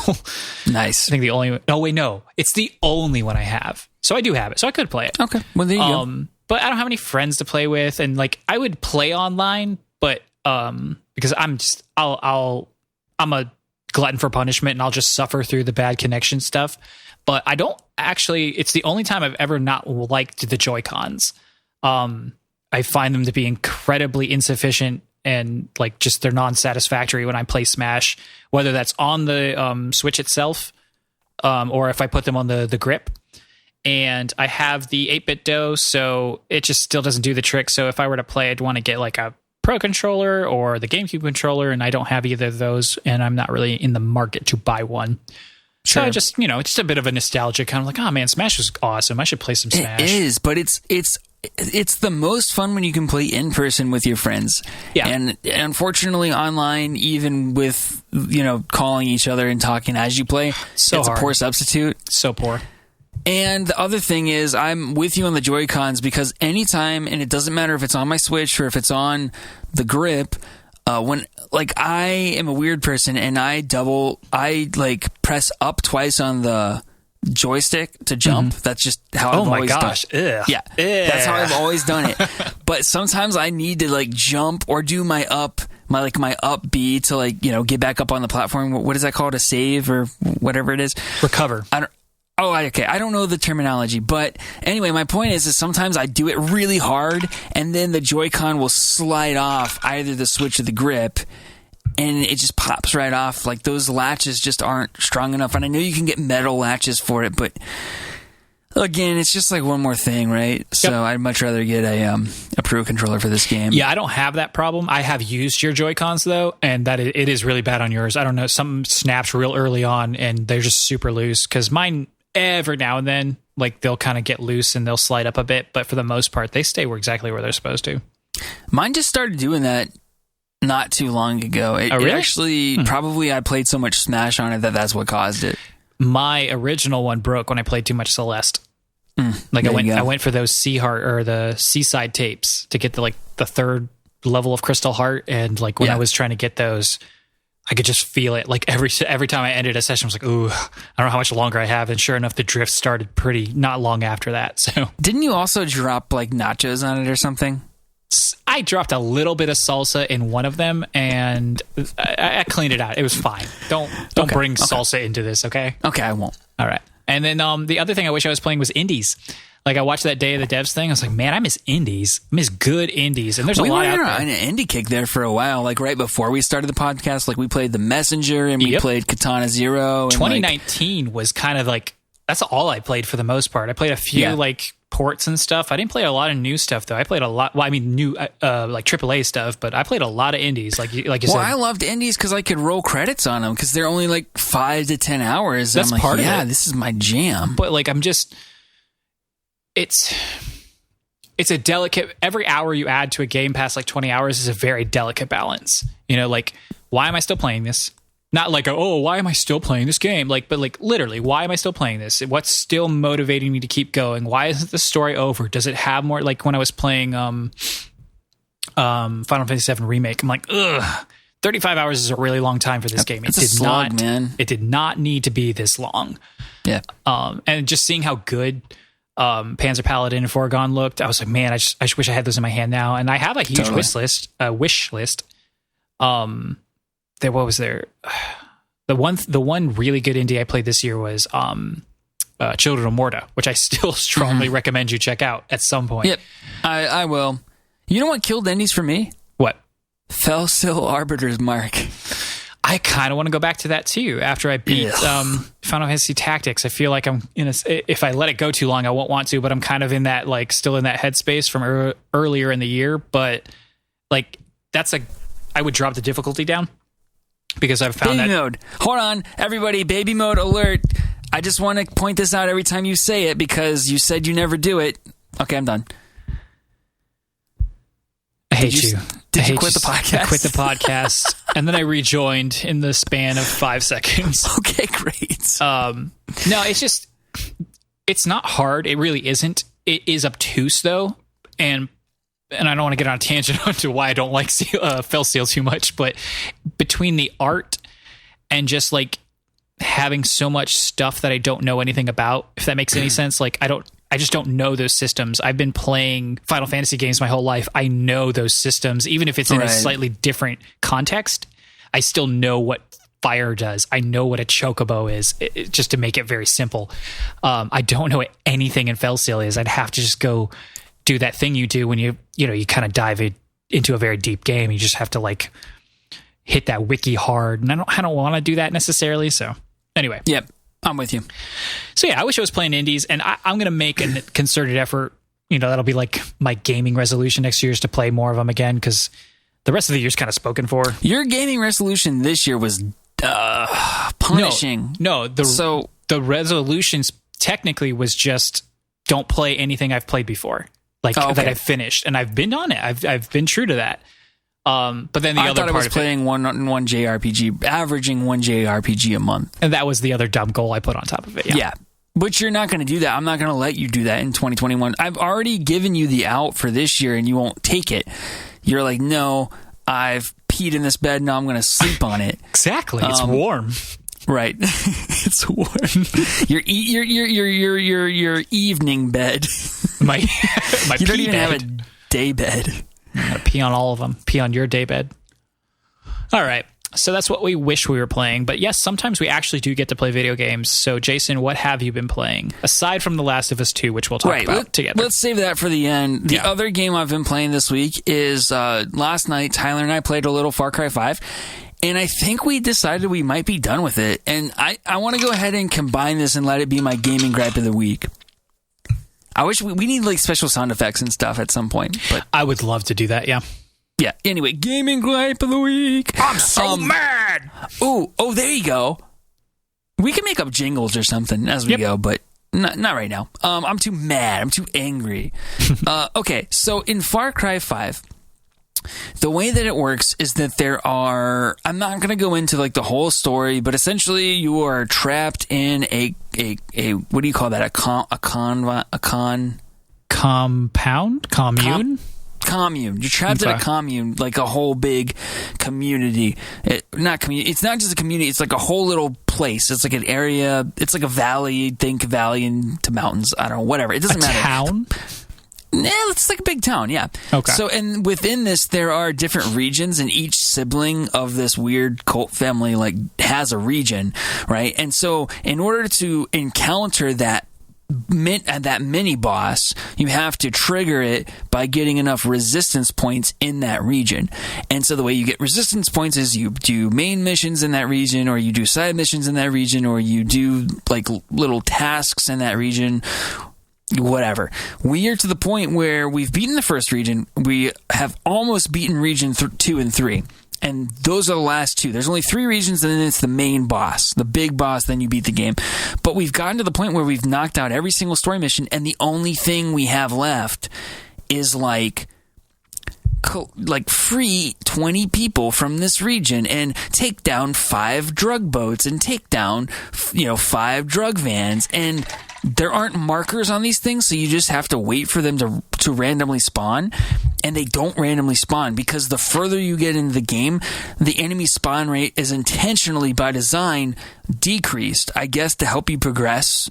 Nice. I think the only... Oh, wait, no. It's the only one I have. So I do have it. So I could play it. Okay. Well, there you go. But I don't have any friends to play with, and I would play online, but because I'm a glutton for punishment, and I'll just suffer through the bad connection stuff. But I don't actually... It's the only time I've ever not liked the Joy-Cons. I find them to be incredibly insufficient and just they're non-satisfactory when I play Smash, whether that's on the Switch itself or if I put them on the grip. And I have the 8-bit DOE, so it just still doesn't do the trick. So if I were to play, I'd want to get a Pro controller or the GameCube controller, and I don't have either of those, and I'm not really in the market to buy one. Sure. So I just, it's just a bit of a nostalgia kind of oh man, Smash was awesome. I should play some Smash. It is, but it's the most fun when you can play in person with your friends. Yeah. And unfortunately online, even with, calling each other and talking as you play, it's hard. A poor substitute. So poor. And the other thing is I'm with you on the Joy-Cons because anytime, and it doesn't matter if it's on my Switch or if it's on the grip, when I am a weird person and I press up twice on the joystick to jump. That's just how I've always done it. Yeah. That's how I've always done it. But sometimes I need to jump or do my up B to get back up on the platform. What is that called? A save or whatever it is? Recover. Okay. I don't know the terminology, but anyway, my point is sometimes I do it really hard and then the Joy-Con will slide off either the Switch or the grip. And it just pops right off. Those latches just aren't strong enough. And I know you can get metal latches for it, but again, it's just one more thing, right? Yep. So I'd much rather get a Pro controller for this game. Yeah, I don't have that problem. I have used your Joy-Cons though, and that it is really bad on yours. I don't know, some snaps real early on, and they're just super loose. Because mine, every now and then, they'll kind of get loose and they'll slide up a bit, but for the most part, they stay exactly where they're supposed to. Mine just started doing that not too long ago. It actually, probably I played so much Smash on it that's what caused it. My original one broke when I played too much Celeste. I went for those the Seaside tapes to get the third level of Crystal Heart, and when I was trying to get those, I could just feel it. Every time I ended a session, I was ooh, I don't know how much longer I have. And sure enough, the drift started pretty not long after that. So didn't you also drop nachos on it or something? I dropped a little bit of salsa in one of them, and I cleaned it out. It was fine. Don't bring salsa into this, okay? Okay, I won't. All right. And then the other thing I wish I was playing was indies. I watched that Day of the Devs thing. I was like, man, I miss indies. I miss good indies. And there's a lot out there. We were on an indie kick there for a while. Right before we started the podcast, we played The Messenger and we played Katana Zero. And 2019 was kind of that's all I played for the most part. I played a few ports and stuff. I didn't play a lot of new stuff though. I played a lot. Well, I mean, new like AAA stuff, but I played a lot of indies. Like you said. Well, I loved indies because I could roll credits on them because they're only like 5 to 10 hours. That's I'm part like, of yeah, it. this is my jam. But like, it's a delicate. Every hour you add to a game past like 20 hours is a very delicate balance. You know, like why am I still playing this? Not like, oh, why am I still playing this game? Like, but like literally, why am I still playing this? What's still motivating me to keep going? Why isn't the story over? Does it have more? Like when I was playing Final Fantasy VII Remake, I'm like, ugh, 35 hours is a really long time for this game. It's a slog, man. It did not need to be this long. Yeah. And just seeing how good Panzer Paladin and Foregone looked, I was like, man, I just wish I had those in my hand now. And I have a huge wish list. What was there? The one really good indie I played this year was Children of Morta, which I still strongly recommend you check out at some point. Yep, I will. You know what killed indies for me? What? Fellstill Arbiter's Mark. I kind of want to go back to that too. After I beat Final Fantasy Tactics, I feel like I'm if I let it go too long, I won't want to. But I'm kind of in that still in that headspace from earlier in the year. But like I would drop the difficulty down. Because I've found baby mode. Hold on, everybody. Baby mode alert. I just want to point this out every time you say it because you said you never do it. Okay, I'm done. I hate you. Did you quit the podcast? I quit the podcast, and then I rejoined in the span of 5 seconds. Okay, great. No, it's not hard. It really isn't. It is obtuse though, and I don't want to get on a tangent onto why I don't like Fellsteel too much, but between the art and just like having so much stuff that I don't know anything about, if that makes any sense, like I just don't know those systems. I've been playing Final Fantasy games my whole life. I know those systems, even if it's in a slightly different context. I still know what fire does. I know what a chocobo is, just to make it very simple. I don't know what anything in Fellsteel is. I'd have to just go do that thing you do when you kind of dive into a very deep game. You just have to like hit that wiki hard, and I don't want to do that necessarily. So anyway, yep, I'm with you. So yeah, I wish I was playing indies, and I'm going to make a concerted effort. That'll be like my gaming resolution next year is to play more of them again, because the rest of the year's kind of spoken for. Your gaming resolution this year was punishing. No, the resolutions technically was just don't play anything I've played before. That I've finished, and I've been on it. I've been true to that. But then the other part, I was playing one JRPG, averaging one JRPG a month, and that was the other dumb goal I put on top of it. Yeah. But you're not going to do that. I'm not going to let you do that in 2021. I've already given you the out for this year, and you won't take it. You're like, no, I've peed in this bed. Now I'm going to sleep on it. Exactly. It's warm. Right. It's warm. Your evening bed. My you don't even have a day bed. I'm going to pee on all of them. Pee on your day bed. All right. So that's what we wish we were playing. But yes, sometimes we actually do get to play video games. So Jason, what have you been playing? Aside from The Last of Us 2, which we'll talk about together. Let's save that for the end. The other game I've been playing this week is last night, Tyler and I played a little Far Cry 5. And I think we decided we might be done with it. And I want to go ahead and combine this and let it be my gaming gripe of the week. I wish we need like special sound effects and stuff at some point. But I would love to do that, yeah. Yeah. Anyway, gaming gripe of the week. I'm so mad. Oh, there you go. We can make up jingles or something as we go, but not right now. I'm too mad. I'm too angry. Okay, so in Far Cry 5, the way that it works is that there are, I'm not going to go into like the whole story, but essentially you are trapped in a what do you call that? Commune? Commune. You're trapped in a commune, like a whole big community. It's not just a community. It's like a whole little place. It's like an area. It's like a valley. Think valley into mountains. I don't know. Whatever. It doesn't matter. Town? Yeah, it's like a big town. Yeah. Okay. So, and within this, there are different regions, and each sibling of this weird cult family like has a region, right? And so, in order to encounter that mini boss, you have to trigger it by getting enough resistance points in that region. And so the way you get resistance points is you do main missions in that region, or you do side missions in that region, or you do like little tasks in that region, whatever. We are to the point where we've beaten the first region. We have almost beaten region 2 and 3. And those are the last 2. There's only 3 regions, and then it's the main boss, the big boss, then you beat the game. But we've gotten to the point where we've knocked out every single story mission, and the only thing we have left is like free 20 people from this region and take down 5 drug boats and take down 5 drug vans, and there aren't markers on these things, so you just have to wait for them to randomly spawn, and they don't randomly spawn because the further you get into the game, the enemy spawn rate is intentionally by design decreased, I guess, to help you progress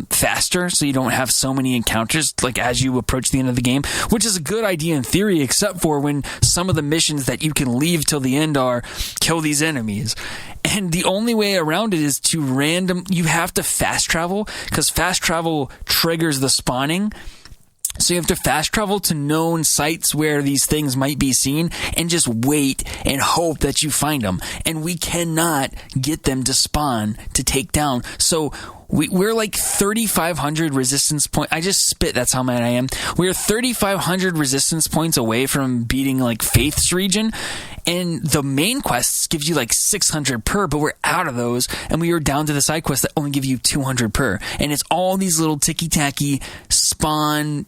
faster, so you don't have so many encounters like as you approach the end of the game, which is a good idea in theory, except for when some of the missions that you can leave till the end are kill these enemies. And the only way around it is you have to fast travel, because fast travel triggers the spawning. So you have to fast travel to known sites where these things might be seen and just wait and hope that you find them. And we cannot get them to spawn to take down. So we're like 3,500 resistance points. I just spit. That's how mad I am. We're 3,500 resistance points away from beating like Faith's region. And the main quests gives you like 600 per, but we're out of those. And we are down to the side quests that only give you 200 per. And it's all these little ticky-tacky spawn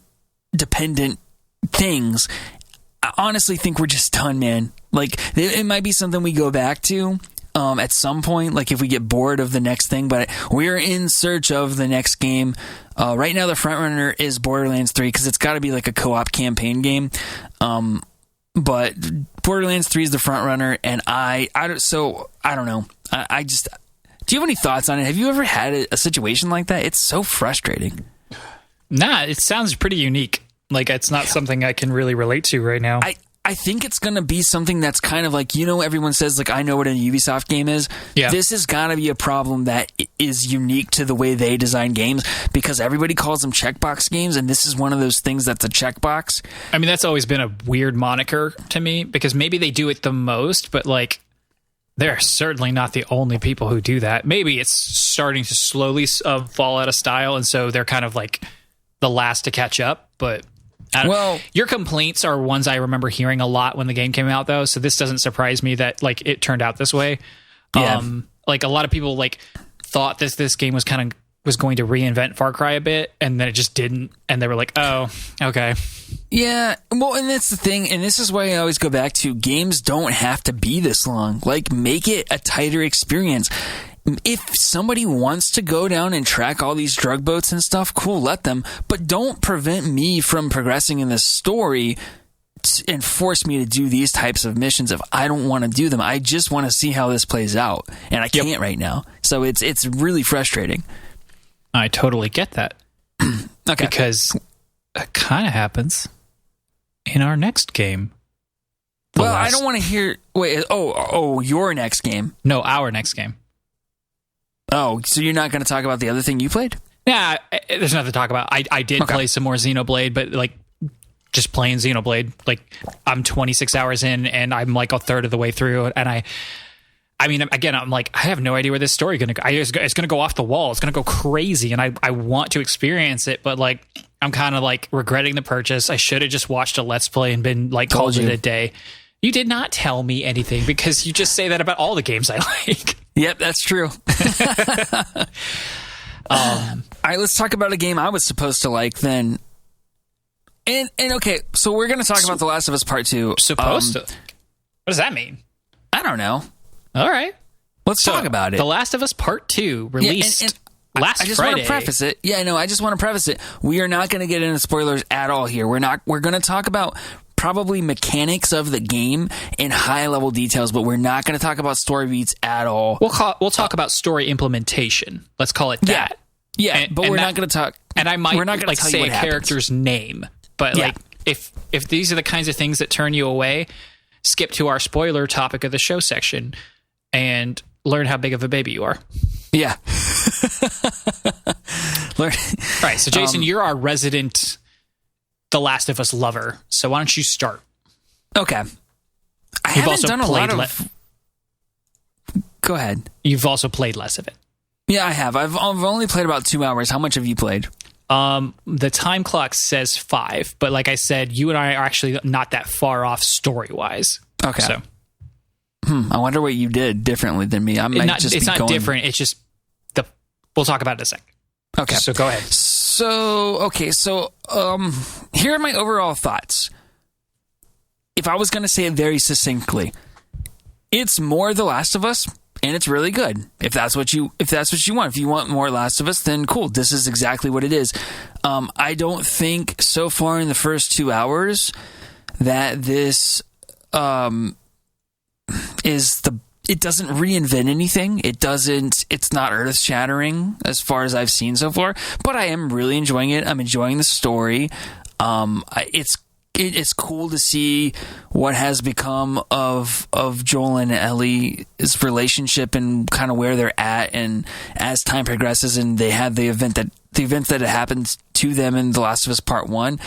dependent things. I honestly think we're just done, man. Like, it might be something we go back to at some point, like if we get bored of the next thing, but we're in search of the next game. Right now the front runner is Borderlands 3 because it's got to be like a co-op campaign game. But Borderlands 3 is the front runner, and I don't know. I just, do you have any thoughts on it? Have you ever had a situation like that? It's so frustrating. Nah, it sounds pretty unique. Like, it's not something I can really relate to right now. I think it's going to be something that's kind of like, everyone says, like, I know what a Ubisoft game is. Yeah. This has got to be a problem that is unique to the way they design games, because everybody calls them checkbox games, and this is one of those things that's a checkbox. I mean, that's always been a weird moniker to me, because maybe they do it the most, but, like, they're certainly not the only people who do that. Maybe it's starting to slowly fall out of style, and so they're kind of, like, the last to catch up, but your complaints are ones I remember hearing a lot when the game came out, though, so this doesn't surprise me that like it turned out this way. Yeah. Like a lot of people like thought this game was going to reinvent Far Cry a bit, and then it just didn't, and they were like, oh, okay. Yeah, well, and that's the thing, and this is why I always go back to games don't have to be this long. Like, make it a tighter experience. If somebody wants to go down and track all these drug boats and stuff, cool, let them. But don't prevent me from progressing in this story and force me to do these types of missions if I don't want to do them. I just want to see how this plays out, and I can't right now. So it's really frustrating. I totally get that. Okay. Because it kind of happens in our next game. I don't want to hear... Wait, your next game. No, our next game. Oh, so you're not going to talk about the other thing you played? Yeah, there's nothing to talk about. I did play some more Xenoblade, but like just playing Xenoblade. Like, I'm 26 hours in, and I'm like a third of the way through, and I mean, again, I'm like, I have no idea where this story is going to go. It's going to go off the wall. It's going to go crazy, and I want to experience it, but like, I'm kind of like regretting the purchase. I should have just watched a Let's Play and been like, called it a day. You did not tell me anything, because you just say that about all the games I like. Yep, that's true. All right, let's talk about a game I was supposed to like then. And okay, so we're going to talk about The Last of Us Part 2. Supposed to? What does that mean? I don't know. All right. Let's talk about it. The Last of Us Part 2 released last Friday. I just want to preface it. Yeah, no, I just want to preface it. We are not going to get into spoilers at all here. We're going to talk about probably mechanics of the game in high-level details, but we're not going to talk about story beats at all. We'll talk about story implementation. Let's call it that. Yeah, but we're not going to talk... And I might like say a character's name, but like if these are the kinds of things that turn you away, skip to our spoiler topic of the show section and learn how big of a baby you are. Yeah. Right, so Jason, you're our resident The Last of Us lover, so why don't you start? Okay. I haven't done a lot of... Go ahead. You've also played less of it. Yeah, I have. I've only played about 2 hours. How much have you played? The time clock says 5, but like I said, you and I are actually not that far off story-wise. Okay. So, I wonder what you did differently than me. It's not different. It's just we'll talk about it in a sec. Okay. So go ahead. So here are my overall thoughts. If I was going to say it very succinctly, it's more The Last of Us, and it's really good. If that's what you want. If you want more Last of Us, then cool. This is exactly what it is. I don't think so far in the first 2 hours that this it doesn't reinvent anything. It's not earth-shattering as far as I've seen so far, but I am really enjoying it. I'm enjoying the story. It's cool to see what has become of Joel and Ellie's relationship and kind of where they're at, and as time progresses and they have the events that happens to them in The Last of Us Part 1.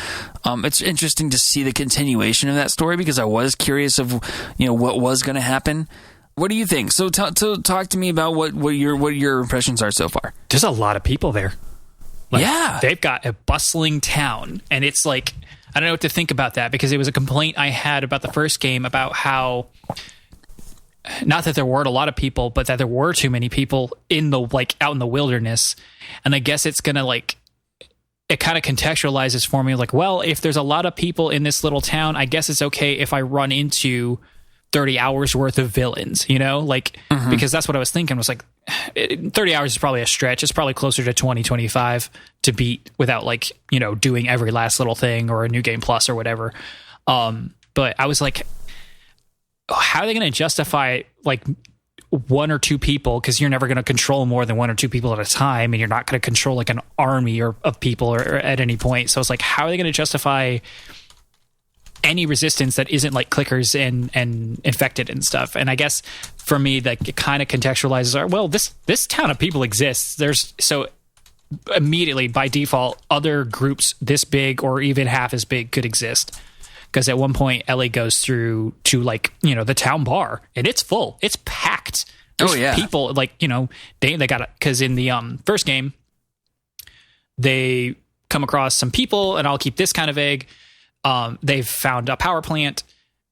It's interesting to see the continuation of that story because I was curious of what was going to happen. What do you think? So talk to me about what your impressions are so far. There's a lot of people there. Yeah. They've got a bustling town, and it's like, I don't know what to think about that, because it was a complaint I had about the first game about how, not that there weren't a lot of people, but that there were too many people out in the wilderness. And I guess it's going to it kind of contextualizes for me well, if there's a lot of people in this little town, I guess it's okay if I run into 30 hours worth of villains, because that's what I was thinking was 30 hours is probably a stretch. It's probably closer to 20, 25 to beat without doing every last little thing or a new game plus or whatever. But I was like, how are they going to justify one or two people? Because you're never going to control more than one or two people at a time, and you're not going to control an army of people or at any point. So it's how are they going to justify any resistance that isn't clickers and infected and stuff? And I guess for me, it kind of contextualizes, well, this town of people exists. So immediately by default, other groups this big or even half as big could exist. Because at one point, Ellie goes through to the town bar, and it's full. It's packed. There's people they got it. Because in the first game, they come across some people, and I'll keep this kind of vague. They've found a power plant,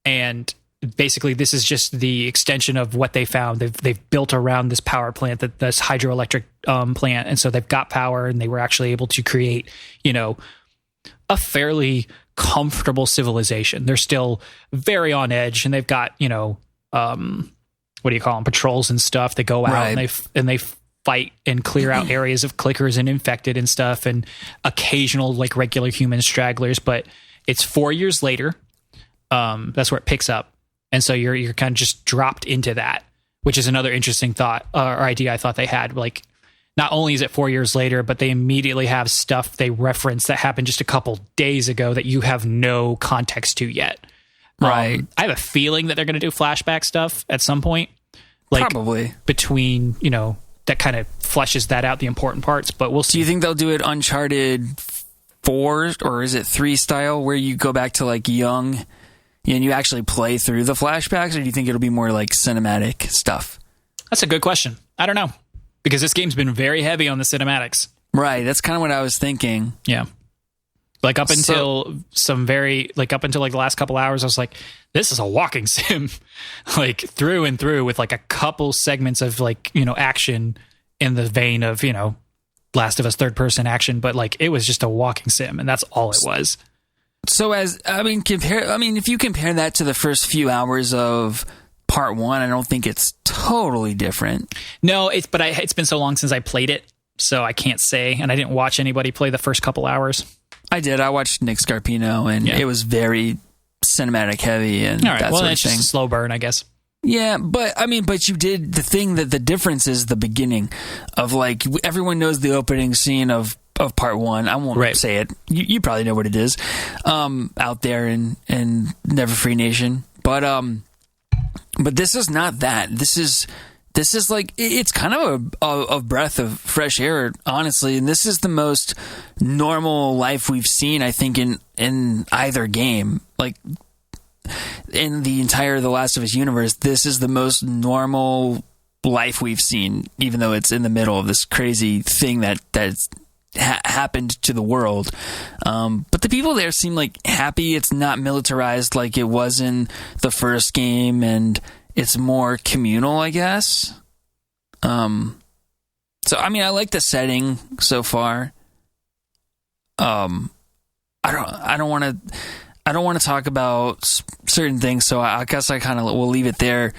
and basically this is just the extension of what they found. They've built around this power plant, this hydroelectric plant, and so they've got power, and they were actually able to create, a fairly comfortable civilization. They're still very on edge, and they've got what do you call them, patrols and stuff. They go out and they fight and clear out areas of clickers and infected and stuff, and occasional regular human stragglers, but it's 4 years later. That's where it picks up. And so you're kind of just dropped into that, which is another interesting thought or idea I thought they had. Not only is it 4 years later, but they immediately have stuff they reference that happened just a couple days ago that you have no context to yet. Right. I have a feeling that they're going to do flashback stuff at some point. Probably. Between, that kind of fleshes that out, the important parts, but we'll see. Do you think they'll do it Uncharted 4 or is it 3 style, where you go back to young and you actually play through the flashbacks, or do you think it'll be more cinematic stuff? That's a good question. I don't know, because this game's been very heavy on the cinematics. Right. That's kind of what I was thinking. Yeah. Up until up until the last couple hours, I was like, this is a walking sim, through and through, with a couple segments of action in the vein of, Last of Us third person action, but it was just a walking sim, and that's all it was. So if you compare that to the first few hours of Part 1, I don't think it's totally different. No, it's been so long since I played it, so I can't say, and I didn't watch anybody play the first couple hours. I did. I watched Nick Scarpino, and it was very cinematic heavy and that sort of thing. It's just a slow burn, I guess. Yeah, but you did the thing that the difference is the beginning of everyone knows the opening scene of Part 1. I won't say it. You probably know what it is out there in Never Free Nation. But this is not that. This is it's kind of a breath of fresh air, honestly. And this is the most normal life we've seen, I think, in either game. In the entire The Last of Us universe, this is the most normal life we've seen, even though it's in the middle of this crazy thing that happened to the world. But the people there seem like happy. It's not militarized like it was in the first game, and it's more communal, I guess. So I mean, I like the setting so far. I don't want to talk about certain things, so I guess I kind of will leave it there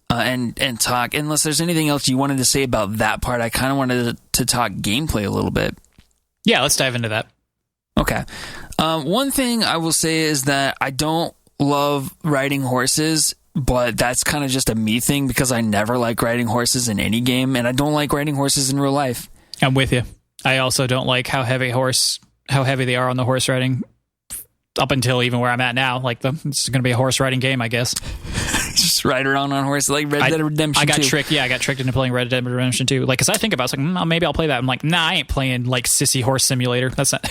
and talk. Unless there's anything else you wanted to say about that part, I kind of wanted to talk gameplay a little bit. Yeah, let's dive into that. Okay. One thing I will say is that I don't love riding horses, but that's kind of just a me thing because I never like riding horses in any game, and I don't like riding horses in real life. I'm with you. I also don't like how heavy they are on the horse riding. Up until even where I'm at now, like it's going to be a horse riding game, I guess. Just ride around on horse like Red Dead Redemption 2. I got tricked. Yeah, I got tricked into playing Red Dead Redemption 2. Like, because I think about it, it's like, maybe I'll play that. I'm like, nah, I ain't playing like sissy horse simulator. That's not.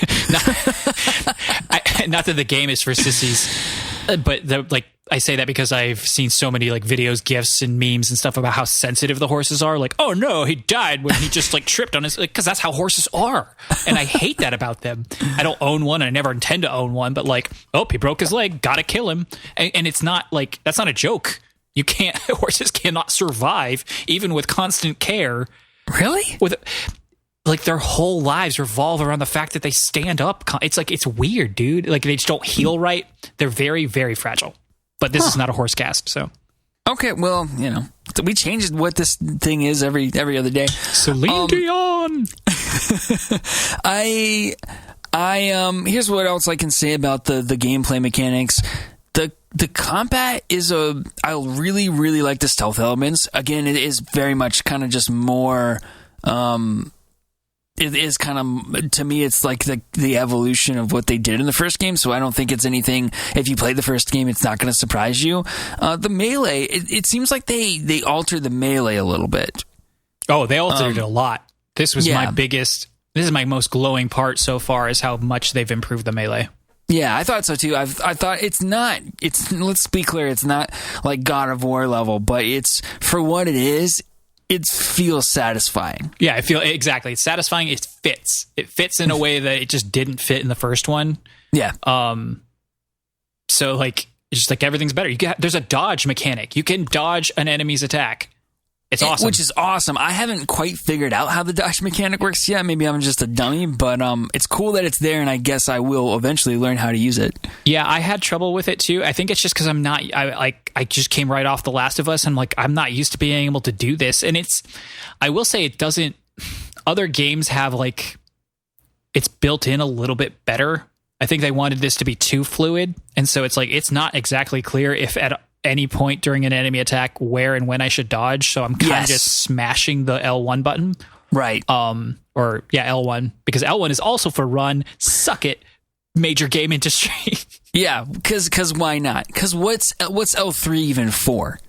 Not that the game is for sissies, but like I say that because I've seen so many like videos, GIFs, and memes and stuff about how sensitive the horses are. Like, oh no, he died when he just like tripped on his. Because that's how horses are, and I hate that about them. I don't own one, and I never intend to own one. But like, oh, he broke his leg, gotta kill him, and it's not like that's not a joke. You can't. Horses cannot survive even with constant care. Really? With like their whole lives revolve around the fact that they stand up. It's like it's weird, dude. Like they just don't heal right. They're very, very fragile. But this is not a horse cast, so. Okay, well, you know, we change what this thing is every other day. Celine Dion. Here's what else I can say about the gameplay mechanics. The combat is I really, really like the stealth elements. Again, it is very much kind of just more. It is kind of, to me, it's like the evolution of what they did in the first game, so I don't think it's anything, if you play the first game, it's not going to surprise you. The melee, it seems like they altered the melee a little bit. Oh, they altered it a lot. This was this is my most glowing part so far, is how much they've improved the melee. Yeah, I thought so too. I thought let's be clear, it's not like God of War level, but it's, for what it is, it feels satisfying. Yeah, I feel exactly. It's satisfying. It fits. It fits in a way that it just didn't fit in the first one. Yeah. So like, it's just like everything's better. There's a dodge mechanic. You can dodge an enemy's attack. It's awesome. Which is awesome. I haven't quite figured out how the dodge mechanic works yet. Maybe I'm just a dummy, but it's cool that it's there, and I guess I will eventually learn how to use it. Yeah, I had trouble with it too. I think it's just because I just came right off The Last of Us, and like I'm not used to being able to do this. And I will say it doesn't. Other games have like it's built in a little bit better. I think they wanted this to be too fluid, and so it's like it's not exactly clear if at any point during an enemy attack where and when I should dodge, so I'm kind of just smashing the L1 button. Right. L1, because L1 is also for run. Suck it, major game industry. Yeah, because why not? Because what's L3 even for?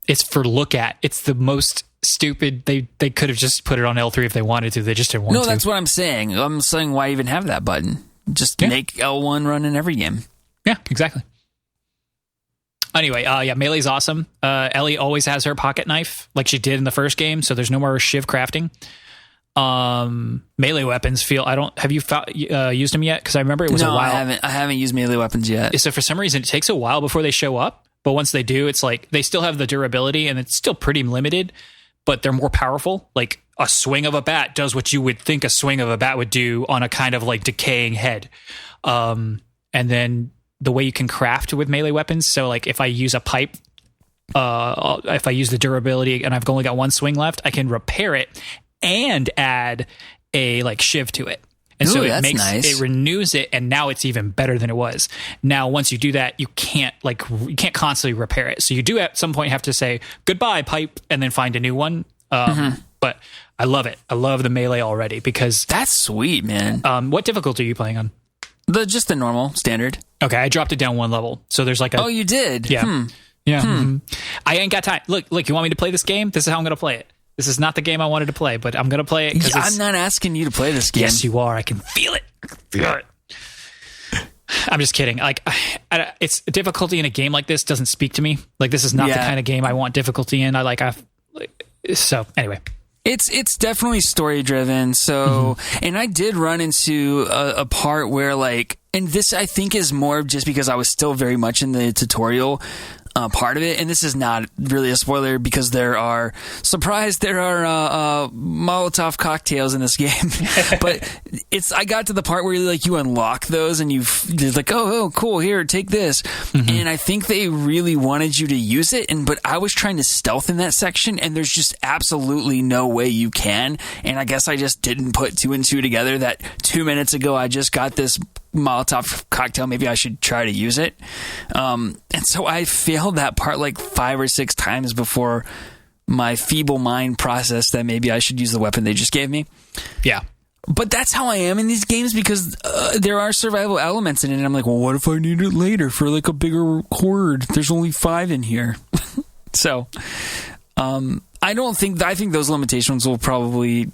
It's for look at. It's the most stupid. They could have just put it on L3 if they wanted to. They just didn't want to. No, that's what I'm saying. I'm saying, why even have that button? Just make L1 run in every game. Yeah, exactly. Anyway, melee's awesome. Ellie always has her pocket knife like she did in the first game, so there's no more shiv crafting. Melee weapons have you used them yet? Because I remember it was a while. I haven't used melee weapons yet. So for some reason, it takes a while before they show up, but once they do, it's like they still have the durability, and it's still pretty limited, but they're more powerful. Like a swing of a bat does what you would think a swing of a bat would do on a kind of like decaying head. And then the way you can craft with melee weapons. So like if I use a pipe, if I use the durability and I've only got one swing left, I can repair it and add a like shiv to it. And so it makes it renews it, and now it's even better than it was. Now, once you do that, you can't constantly repair it. So you do at some point have to say goodbye pipe and then find a new one. But I love it. I love the melee already because that's sweet, man. What difficulty are you playing on? Just the normal standard. Okay, I dropped it down one level. So there's like a... Oh, you did? Yeah. Yeah. I ain't got time. Look, you want me to play this game? This is how I'm going to play it. This is not the game I wanted to play, but I'm going to play it because I'm not asking you to play this game. Yes, you are. I can feel it. I'm just kidding. Like, it's difficulty in a game like this doesn't speak to me. Like, this is not the kind of game I want difficulty in. So anyway. It's definitely story driven. So, and I did run into a part where like, and this I think is more just because I was still very much in the tutorial part of it, and this is not really a spoiler because there are Molotov cocktails in this game, but I got to the part where like you unlock those and they're like, oh cool, here, take this, and I think they really wanted you to use it, but I was trying to stealth in that section, and there's just absolutely no way you can, and I guess I just didn't put two and two together that 2 minutes ago I just got this Molotov cocktail, maybe I should try to use it. And so I failed that part like 5 or 6 times before my feeble mind processed that maybe I should use the weapon they just gave me. Yeah. But that's how I am in these games because there are survival elements in it. And I'm like, well, what if I need it later for like a bigger horde? There's only 5 in here. So I think those limitations will probably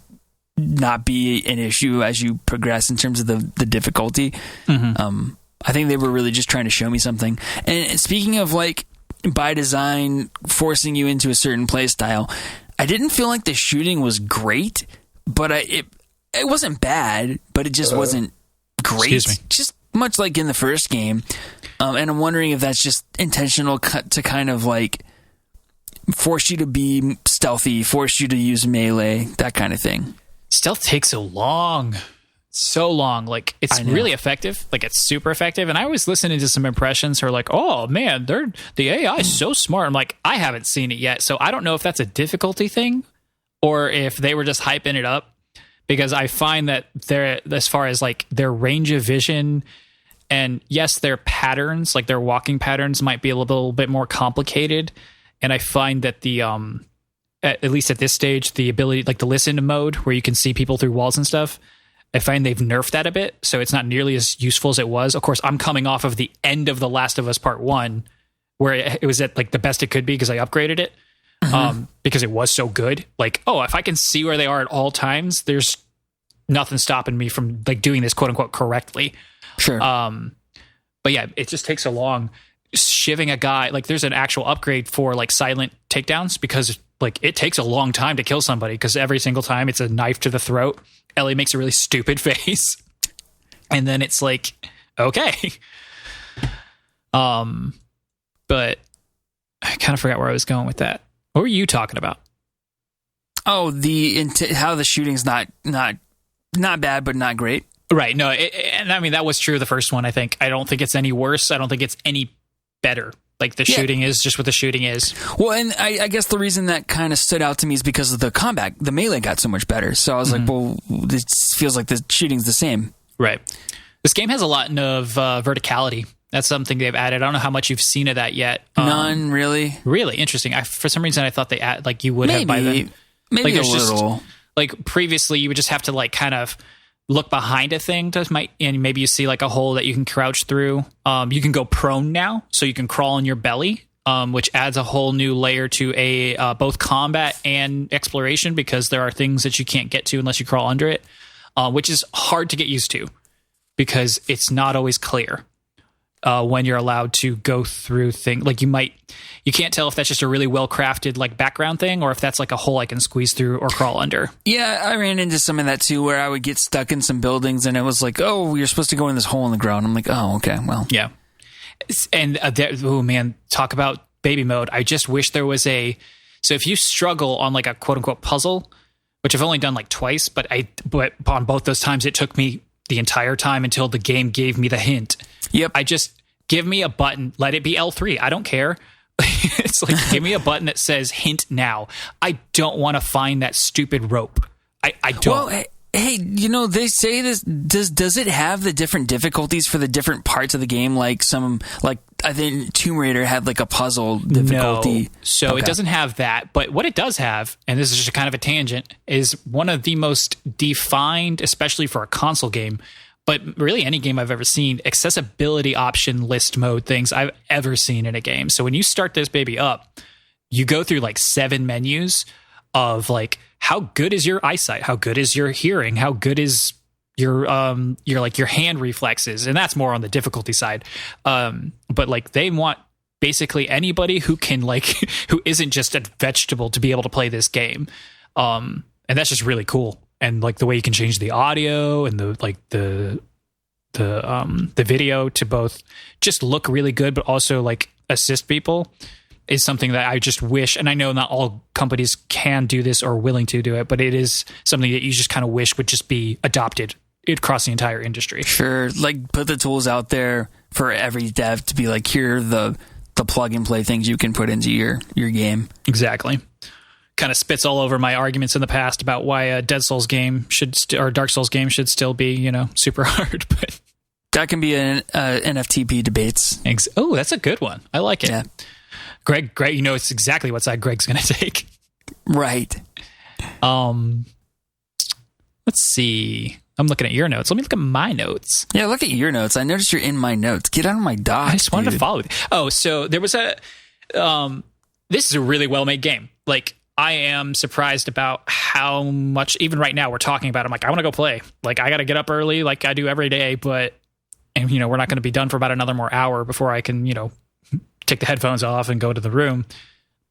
not be an issue as you progress in terms of the difficulty. I think they were really just trying to show me something. And speaking of like by design forcing you into a certain play style, I didn't feel like the shooting was great, but it wasn't bad, but it just wasn't great. Just much like in the first game. And I'm wondering if that's just intentional to kind of like force you to be stealthy, force you to use melee, that kind of thing. Stealth takes so long. Like, it's really effective. Like, it's super effective. And I was listening to some impressions who are like, oh, man, the AI is so smart. I'm like, I haven't seen it yet. So I don't know if that's a difficulty thing or if they were just hyping it up. Because I find that as far as, like, their range of vision and, yes, their patterns, like their walking patterns might be a little bit more complicated. And I find that at least at this stage, the ability, like the listen mode where you can see people through walls and stuff, I find they've nerfed that a bit. So it's not nearly as useful as it was. Of course, I'm coming off of the end of The Last of Us Part 1, where it was at like the best it could be because I upgraded it because it was so good. Like, oh, if I can see where they are at all times, there's nothing stopping me from like doing this quote unquote correctly. Sure. But yeah, it just takes so long. Shivving a guy, like there's an actual upgrade for like silent takedowns because like it takes a long time to kill somebody because every single time it's a knife to the throat. Ellie makes a really stupid face, and then it's like, okay. But I kind of forgot where I was going with that. What were you talking about? Oh, how the shooting's not bad, but not great. Right. No, and I mean that was true of the first one. I don't think it's any worse. I don't think it's any better. Like the shooting is just what the shooting is. Well, and I guess the reason that kind of stood out to me is because of the combat. The melee got so much better. So I was like, well, this feels like the shooting's the same. Right. This game has a lot of verticality. That's something they've added. I don't know how much you've seen of that yet. None, really. Really interesting. For some reason, I thought they add like you would have by then. Maybe like, a little. Just, like previously, you would just have to like kind of look behind a thing and maybe you see like a hole that you can crouch through. You can go prone now, so you can crawl on your belly, which adds a whole new layer to both combat and exploration because there are things that you can't get to unless you crawl under it, which is hard to get used to because it's not always clear when you're allowed to go through things. Like you can't tell if that's just a really well crafted like background thing or if that's like a hole I can squeeze through or crawl under. Yeah, I ran into some of that too, where I would get stuck in some buildings and it was like, oh, you're supposed to go in this hole in the ground. I'm like, oh, okay, well. Yeah. And oh man, talk about baby mode. I just wish there was so if you struggle on like a quote unquote puzzle, which I've only done like twice, but on both those times it took me the entire time until the game gave me the hint. Yep. I just give me a button, let it be L3. I don't care. It's like, give me a button that says hint now. I don't want to find that stupid rope. I don't. Well, hey, they say this. Does it have the different difficulties for the different parts of the game? Like I think Tomb Raider had like a puzzle difficulty. No. So It doesn't have that. But what it does have, and this is just kind of a tangent, is one of the most defined, especially for a console game, but really any game I've ever seen, accessibility option list mode things I've ever seen in a game. So when you start this baby up, you go through like 7 menus of like, how good is your eyesight? How good is your hearing? How good is your hand reflexes? And that's more on the difficulty side. But like they want basically anybody who can like, who isn't just a vegetable to be able to play this game. And and that's just really cool. And like the way you can change the audio and the video to both just look really good, but also like assist people is something that I just wish. And I know not all companies can do this or are willing to do it, but it is something that you just kind of wish would just be adopted across the entire industry. Sure. Like put the tools out there for every dev to be like, here are the plug and play things you can put into your game. Exactly. Kind of spits all over my arguments in the past about why a Dead Souls game or Dark Souls game should still be, super hard. But that can be an NFTP debates. Oh, that's a good one. I like it. Yeah. Greg, it's exactly what side Greg's going to take. Right. Let's see. I'm looking at your notes. Let me look at my notes. Yeah, look at your notes. I noticed you're in my notes. Get out of my doc. I just wanted to follow with you. Oh, so there was this is a really well-made game. Like, I am surprised about how much, even right now, we're talking about it. I'm like, I want to go play. Like, I got to get up early like I do every day, we're not going to be done for about another more hour before I can, take the headphones off and go to the room.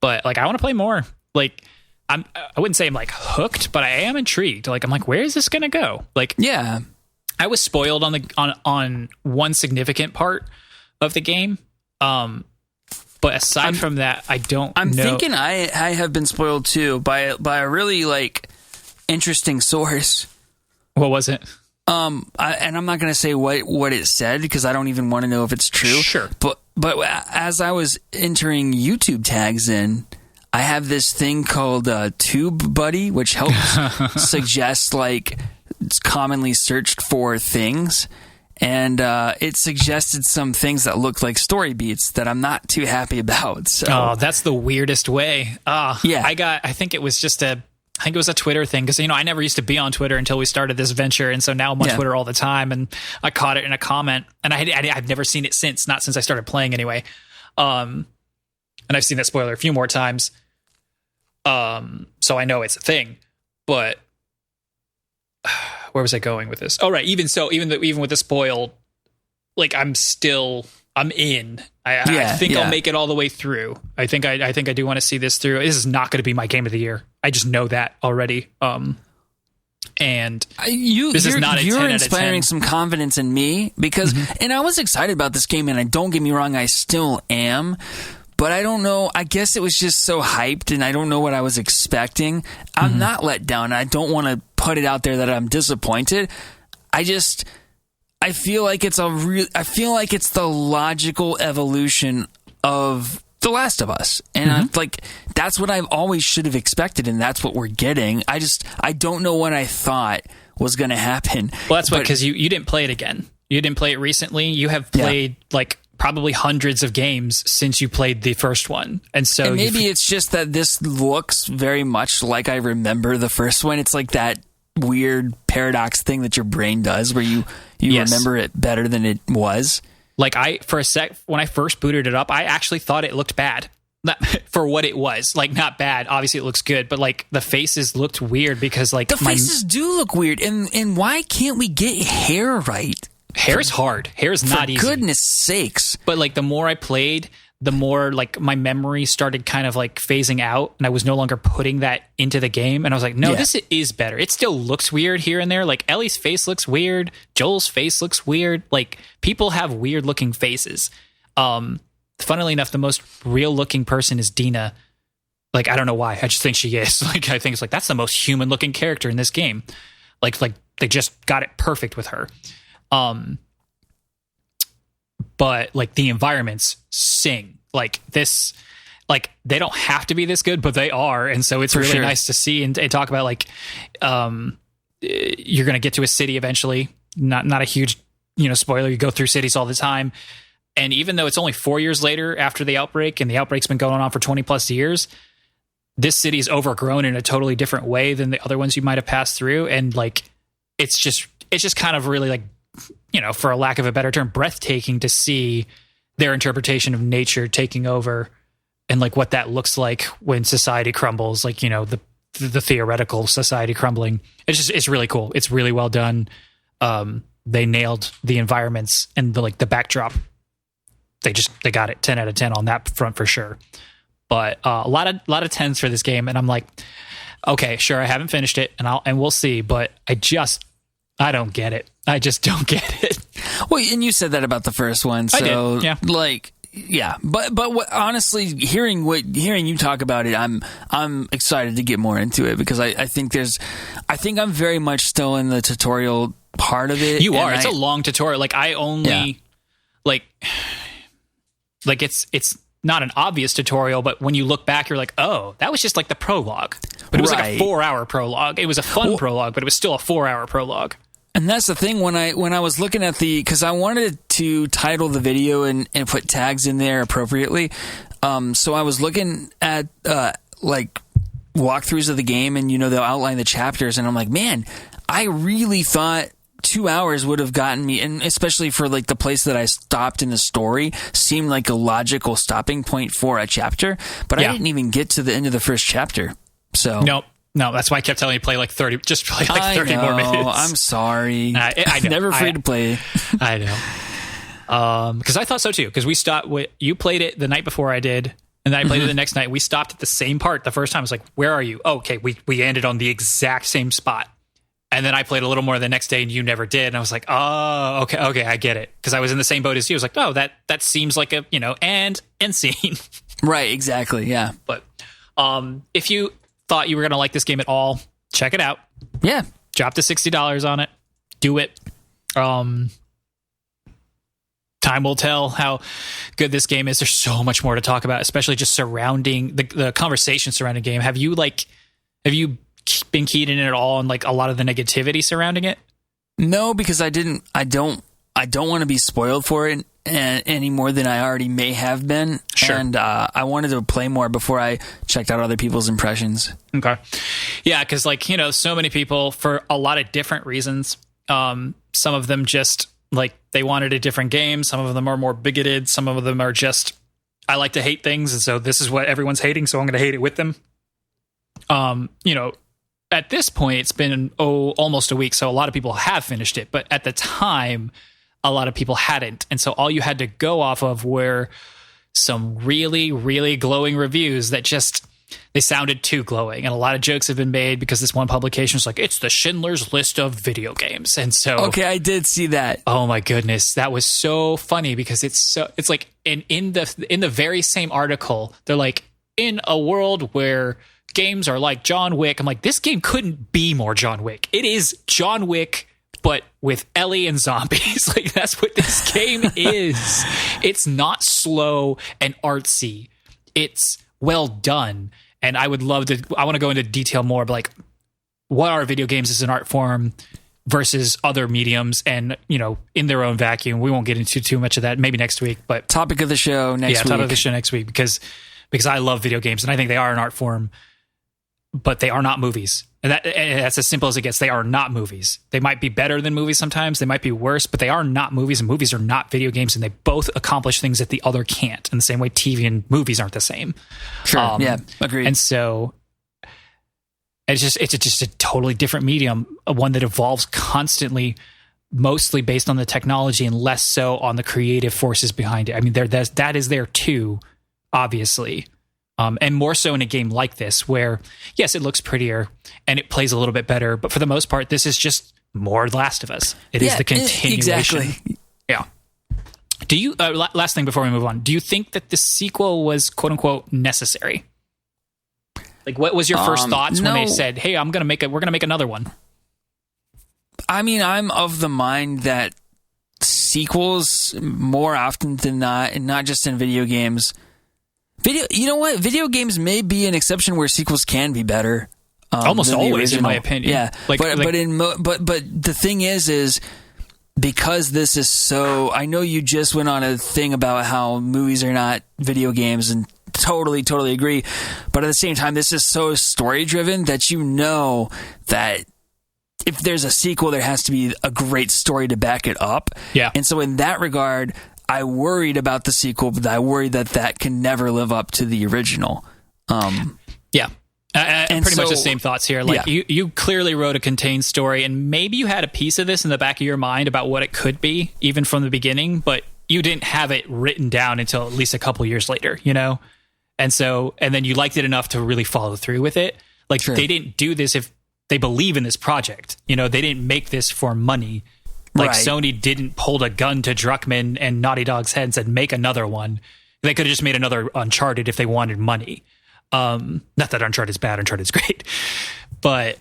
But, like, I want to play more. Like, I wouldn't say I'm like hooked, but I am intrigued. Like, I'm like, where is this going to go? Like, yeah, I was spoiled on one significant part of the game. But aside from that, I don't know. I'm thinking I have been spoiled too by a really like interesting source. What was it? And I'm not going to say what it said because I don't even want to know if it's true. Sure. But as I was entering YouTube tags in, I have this thing called TubeBuddy, which helps suggest like commonly searched for things. And it suggested some things that looked like story beats that I'm not too happy about. So. Oh, that's the weirdest way. Yeah. I think it was a Twitter thing because, I never used to be on Twitter until we started this venture. And so now I'm on Twitter all the time. And I caught it in a comment and I've never seen it since, not since I started playing anyway. And I've seen that spoiler a few more times. So I know it's a thing, but where was I going with this? Oh, right. Even with the spoil, like I'm in. I think I'll make it all the way through. I think I do want to see this through. This is not going to be my game of the year. I just know that already. And you're inspiring some confidence in me because, and I was excited about this game, and don't get me wrong, I still am. But I don't know. I guess it was just so hyped, and I don't know what I was expecting. I'm not let down. I don't want to put it out there that I'm disappointed. I feel like it's the logical evolution of The Last of Us, and that's what I always should have expected, and that's what we're getting. I don't know what I thought was going to happen. Well, that's because you didn't play it again. You didn't play it recently. You have played probably hundreds of games since you played the first one. And so maybe it's just that this looks very much like I remember the first one. It's like that weird paradox thing that your brain does where you remember it better than it was. Like when I first booted it up, I actually thought it looked bad. For what it was. Like, not bad. Obviously it looks good, but like the faces looked weird because like the faces do look weird. And why can't we get hair right? Hair is hard. Hair is not easy. For goodness sakes. But like the more I played, the more like my memory started kind of like phasing out and I was no longer putting that into the game. And I was like, no, this is better. It still looks weird here and there. Like Ellie's face looks weird. Joel's face looks weird. Like people have weird looking faces. Funnily enough, the most real looking person is Dina. Like, I don't know why. I just think she is. Like, I think it's like, that's the most human looking character in this game. Like they just got it perfect with her. But like the environments sing like this, like they don't have to be this good, but they are. And so it's really nice to see and talk about like, you're going to get to a city eventually, not a huge, spoiler. You go through cities all the time. And even though it's only 4 years later after the outbreak and the outbreak's been going on for 20 plus years, this city's overgrown in a totally different way than the other ones you might have passed through. And like, it's just kind of really like, for a lack of a better term, breathtaking to see their interpretation of nature taking over and like what that looks like when society crumbles, like, the theoretical society crumbling. It's really cool. It's really well done. They nailed the environments and the backdrop. They got it 10 out of 10 on that front for sure. But a lot of 10s for this game. And I'm like, okay, sure, I haven't finished it, and we'll see, but I don't get it. I just don't get it. Well, and you said that about the first one, so I did, yeah. like, yeah. But honestly, hearing you talk about it, I'm excited to get more into it because I think I'm very much still in the tutorial part of it. You are. It's a long tutorial. Like I only like it's not an obvious tutorial, but when you look back, you're like, oh, that was just like the prologue. But it was like a 4-hour prologue. It was a fun prologue, but it was still a 4-hour prologue. And that's the thing when I was looking at because I wanted to title the video and put tags in there appropriately. So I was looking at like walkthroughs of the game, and they'll outline the chapters, and I'm like, man, I really thought 2 hours would have gotten me, and especially for like the place that I stopped in the story seemed like a logical stopping point for a chapter, but I didn't even get to the end of the first chapter. So no, that's why I kept telling you to play like 30, just play like 30 more minutes. I'm sorry. I know. Never free to play. I know. Because I thought so too. Because we stopped. You played it the night before I did, and then I played it the next night. We stopped at the same part the first time. I was like, "Where are you?" Oh, okay, we ended on the exact same spot. And then I played a little more the next day, and you never did. And I was like, "Oh, okay, I get it." Because I was in the same boat as you. I was like, "Oh, that seems like a end scene." Right. Exactly. Yeah. But if you thought you were going to like this game at all, check it out. Yeah. Drop the $60 on it. Do it. Time will tell how good this game is. There's so much more to talk about, especially just surrounding the conversation surrounding the game. Have you been keyed in at all on like a lot of the negativity surrounding it? No, because I don't want to be spoiled for it any more than I already may have been. Sure. And I wanted to play more before I checked out other people's impressions. Okay. Yeah, because so many people, for a lot of different reasons, some of them just like they wanted a different game. Some of them are more bigoted. Some of them are just, I like to hate things, and so this is what everyone's hating, so I'm going to hate it with them. At this point, it's been almost a week, so a lot of people have finished it. But at the time, a lot of people hadn't, and so all you had to go off of were some really, really glowing reviews that just they sounded too glowing, and a lot of jokes have been made because this one publication is like, it's the Schindler's List of video games, and so okay, I did see that. Oh my goodness, that was so funny because it's like in the very same article, they're like, in a world where games are like John Wick. I'm like, this game couldn't be more John Wick. It is John Wick, but with Ellie and zombies. Like, that's what this game is. It's not slow and artsy. It's well done. And I would love to, I want to go into detail more, but like, what are video games as an art form versus other mediums and, in their own vacuum. We won't get into too much of that, maybe next week, but topic of the show next week. Topic of the show next week because I love video games and I think they are an art form. But they are not movies. And that's as simple as it gets. They are not movies. They might be better than movies sometimes. They might be worse, but they are not movies, and movies are not video games, and they both accomplish things that the other can't. In the same way TV and movies aren't the same. Sure, yeah, agreed. And so it's just a totally different medium, one that evolves constantly, mostly based on the technology and less so on the creative forces behind it. I mean, that is there too, obviously. And more so in a game like this, where, yes, it looks prettier and it plays a little bit better, but for the most part, this is just more Last of Us. It is the continuation. Exactly. Yeah. Do you, last thing before we move on, do you think that the sequel was quote unquote necessary? Like, what was your first thoughts when they said, hey, we're going to make another one? I mean, I'm of the mind that sequels more often than not, and not just in video games, you know what? Video games may be an exception where sequels can be better. Almost always, in my opinion. Yeah, but the thing is because this is so. I know you just went on a thing about how movies are not video games, and totally agree. But at the same time, this is so story driven that that if there's a sequel, there has to be a great story to back it up. Yeah, and so in that regard, I worried about the sequel, but I worried that can never live up to the original. Yeah. Pretty much the same thoughts here. Like, you clearly wrote a contained story, and maybe you had a piece of this in the back of your mind about what it could be, even from the beginning, but you didn't have it written down until at least a couple years later, And then you liked it enough to really follow through with it. Like, Sure. they didn't do this if they believe in this project. You know, they didn't make this for money. Like, Right. Sony didn't hold a gun to Druckmann and Naughty Dog's head and said, make another one. They could have just made another Uncharted if they wanted money. Not that Uncharted's bad, Uncharted's great. But,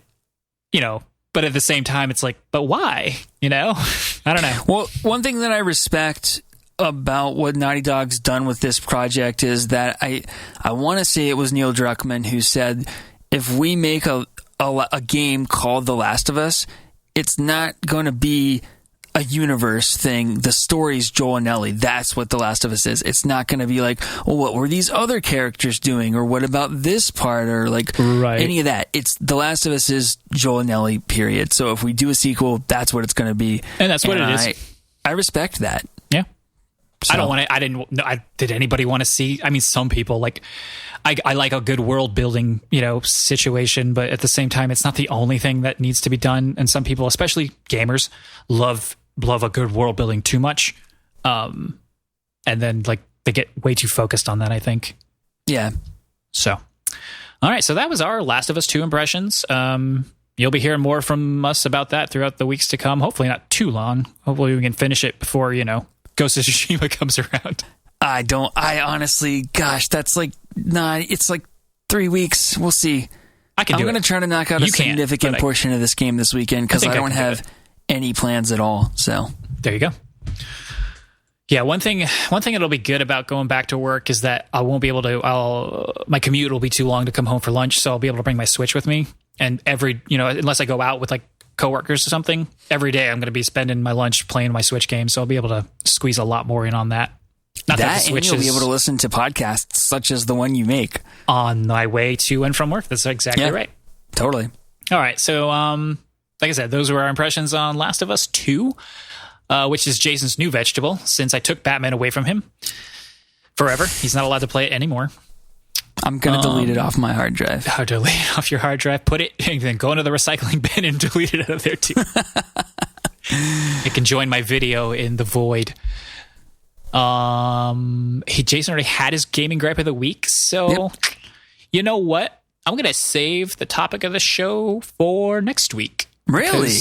you know, but at the same time, it's like, but why? You know? I don't know. Well, one thing that I respect about what Naughty Dog's done with this project is that I want to say it was Neil Druckmann who said, if we make a game called The Last of Us, it's not going to be a universe thing. The story's Joel and Ellie. That's what The Last of Us is. It's not going to be like, well, what were these other characters doing? Or what about this part? Or like any of that. It's The Last of Us is Joel and Ellie, period. So if we do a sequel, that's what it's going to be. And that's what it is. I respect that. Yeah. So. I don't want to, I didn't know, did anybody want to see, I mean, some people like, I like a good world building, you know, situation, but at the same time, it's not the only thing that needs to be done. And some people, especially gamers, love a good world building too much. And then like they get way too focused on that, I think. Yeah. So, all right. So that was our Last of Us 2 impressions. You'll be hearing more from us about that throughout the weeks to come. Hopefully not too long. Hopefully we can finish it before, you know, Ghost of Tsushima comes around. I honestly, gosh, that's like, it's like 3 weeks. We'll see. I'm going to try to knock out a significant portion of this game this weekend because I don't have any plans at all. So there you go. Yeah, one thing that'll be good about going back to work is that I won't be able to. My commute will be too long to come home for lunch, so I'll be able to bring my Switch with me. And unless I go out with like coworkers or something, every day I'm going to be spending my lunch playing my Switch game, so I'll be able to squeeze a lot more in on that. Not that the Switch, and you'll be able to listen to podcasts such as the one you make on my way to and from work. That's exactly right. Totally. All right, so like I said, those were our impressions on Last of Us 2. Which is Jason's new vegetable, since I took Batman away from him forever. He's not allowed to play it anymore. I'm going to delete it off my hard drive. Oh, delete it off your hard drive, put it, and then go into the recycling bin and delete it out of there too. It can join my video in the void. Jason already had his gaming gripe of the week, so you know what? I'm going to save the topic of the show for next week. Really?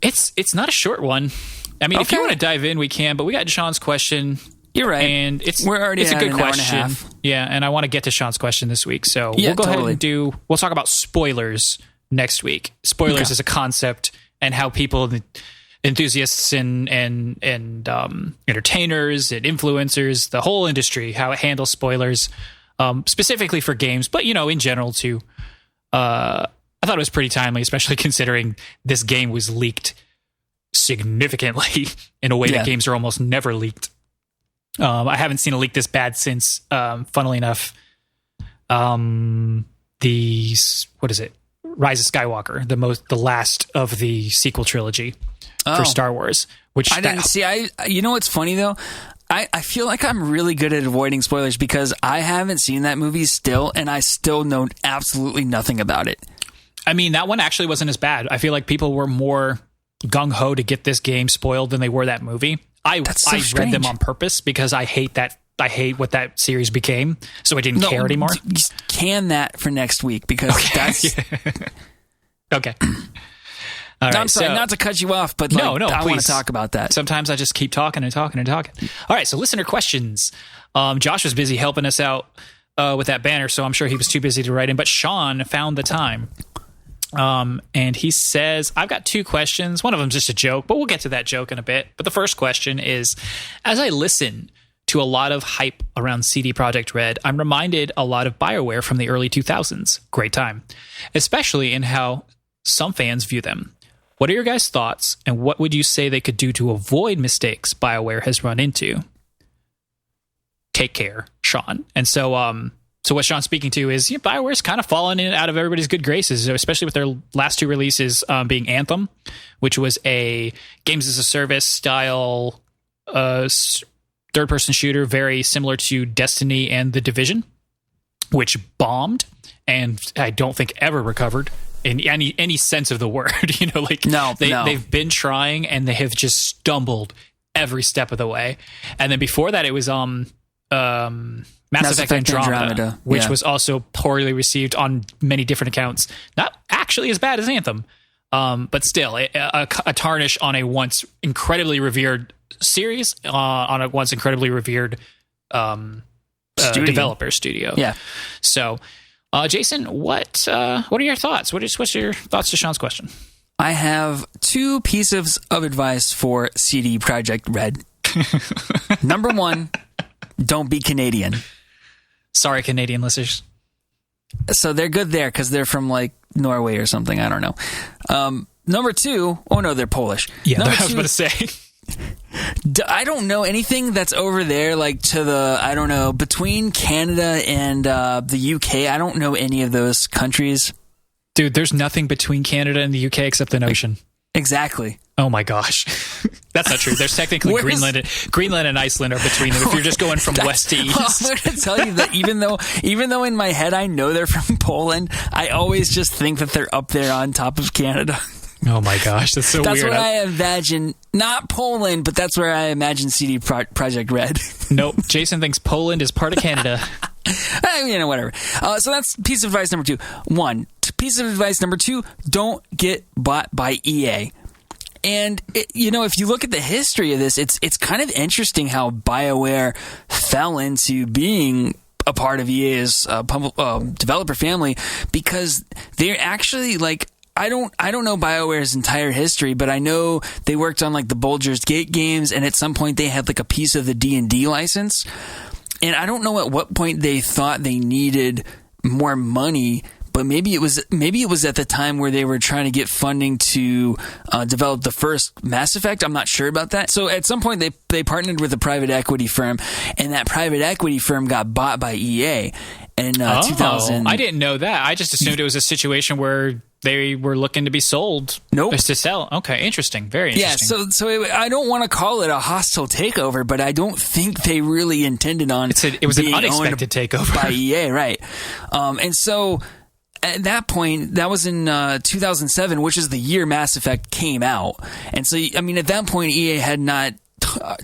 It's not a short one. I mean, if you want to dive in, we can, but we got Sean's question. You're right. And it's a good question. Yeah, and I want to get to Sean's question this week. So yeah, we'll go ahead and we'll talk about spoilers next week. Spoilers as a concept and how people, enthusiasts and entertainers and influencers, the whole industry, how it handles spoilers, specifically for games, but, you know, in general too. I thought it was pretty timely, especially considering this game was leaked significantly in a way that games are almost never leaked. I haven't seen a leak this bad since, funnily enough, Rise of Skywalker, the last of the sequel trilogy for Star Wars. Which I didn't see. You know what's funny though? I feel like I'm really good at avoiding spoilers because I haven't seen that movie still, and I still know absolutely nothing about it. I mean, that one actually wasn't as bad. I feel like people were more gung-ho to get this game spoiled than they were that movie. I read them on purpose because I hate what that series became, so I didn't care anymore. Can that for next week because that's... Okay. All right, I'm sorry, not to cut you off, but I want to talk about that. Sometimes I just keep talking and talking and talking. All right, so listener questions. Josh was busy helping us out with that banner, so I'm sure he was too busy to write in, but Sean found the time. And he says, I've got 2 questions. One of them's just a joke, but we'll get to that joke in a bit. But the first question is, as I listen to a lot of hype around CD Projekt Red, I'm reminded a lot of Bioware from the early 2000s. Great time. Especially in how some fans view them. What are your guys' thoughts, and what would you say they could do to avoid mistakes Bioware has run into? Take care, Sean. And so what Sean's speaking to is Bioware's kind of fallen in out of everybody's good graces, especially with their last 2 releases being Anthem, which was a games as a service style third-person shooter, very similar to Destiny and The Division, which bombed and I don't think ever recovered in any sense of the word. They've been trying and they have just stumbled every step of the way. And then before that, it was Mass Effect Andromeda, which was also poorly received on many different accounts. Not actually as bad as Anthem, but still a tarnish on a once incredibly revered series, on a once incredibly revered developer studio. Yeah. So, Jason, what are your thoughts? What's your thoughts to Sean's question? I have 2 pieces of advice for CD Projekt Red. Number 1, don't be Canadian. Sorry, Canadian listeners. So they're good there because they're from like Norway or something. I don't know. Number 2, oh no, they're Polish. Yeah, I was about to say. I don't know anything that's over there, like to the, I don't know, between Canada and the UK. I don't know any of those countries. Dude, there's nothing between Canada and the UK except an ocean. Exactly. Oh my gosh. That's not true. There's technically Greenland and Iceland are between them if you're just going from west to east. I'm going to tell you that even though in my head I know they're from Poland, I always just think that they're up there on top of Canada. Oh my gosh, that's so weird. That's what I imagine. Not Poland, but that's where I imagine CD Projekt Red. Nope. Jason thinks Poland is part of Canada. Whatever. So that's piece of advice number 2. Piece of advice number 2, don't get bought by EA. And, if you look at the history of this, it's kind of interesting how Bioware fell into being a part of EA's developer family, because they're actually like, I don't know BioWare's entire history, but I know they worked on like the Baldur's Gate games, and at some point they had like a piece of the D&D license. And I don't know at what point they thought they needed more money, but maybe it was at the time where they were trying to get funding to develop the first Mass Effect. I'm not sure about that. So at some point they partnered with a private equity firm, and that private equity firm got bought by EA in 2000. I didn't know that. I just assumed it was a situation where they were looking to be sold. Nope. To sell. Okay, interesting. Very interesting. Yeah, so I don't want to call it a hostile takeover, but I don't think they really intended on it was an unexpected takeover by EA, right? And so at that point, that was in 2007, which is the year Mass Effect came out. And so, I mean, at that point, EA had not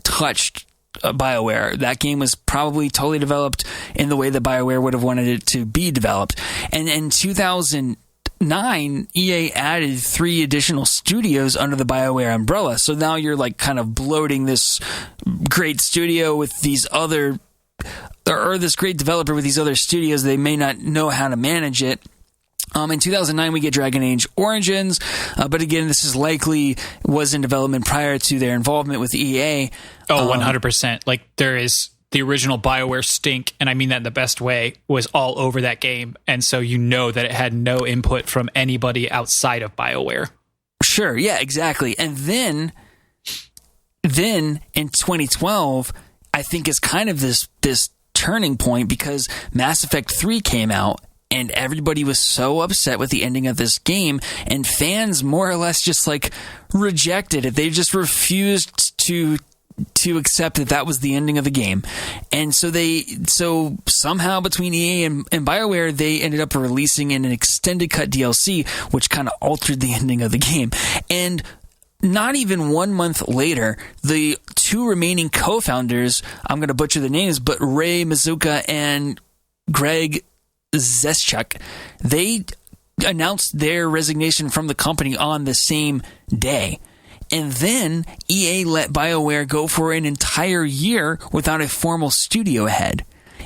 touched BioWare. That game was probably totally developed in the way that BioWare would have wanted it to be developed. And in 2009, EA added 3 additional studios under the BioWare umbrella. So now you're like kind of bloating this great studio with these other, or this great developer with these other studios. They may not know how to manage it. In 2009, we get Dragon Age Origins, but again, this is likely was in development prior to their involvement with EA. Oh, 100%. Like, there is the original BioWare stink, and I mean that in the best way, was all over that game, and so you know that it had no input from anybody outside of BioWare. Sure, yeah, exactly. And then in 2012, I think is kind of this turning point, because Mass Effect 3 came out, and everybody was so upset with the ending of this game, and fans more or less just like rejected it. They just refused to accept that was the ending of the game. And so somehow between EA and BioWare, they ended up releasing an extended cut DLC, which kind of altered the ending of the game. And not even 1 month later, the 2 remaining co-founders, I'm going to butcher the names, but Ray Mazuka and Greg Zeschuk, they announced their resignation from the company on the same day. And then EA let BioWare go for an entire year without a formal studio head.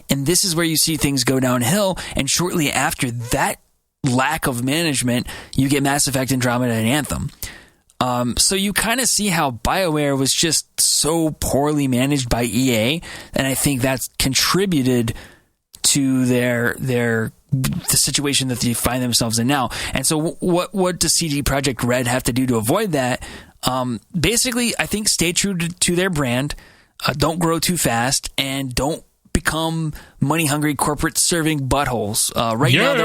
And this is where you see things go downhill. And shortly after that lack of management, you get Mass Effect Andromeda and Anthem. So you kind of see how BioWare was just so poorly managed by EA. And I think that's contributed to the situation that they find themselves in now. And so what does CD Projekt Red have to do to avoid that? Basically, I think stay true to their brand, don't grow too fast, and don't become money-hungry corporate serving buttholes. Right now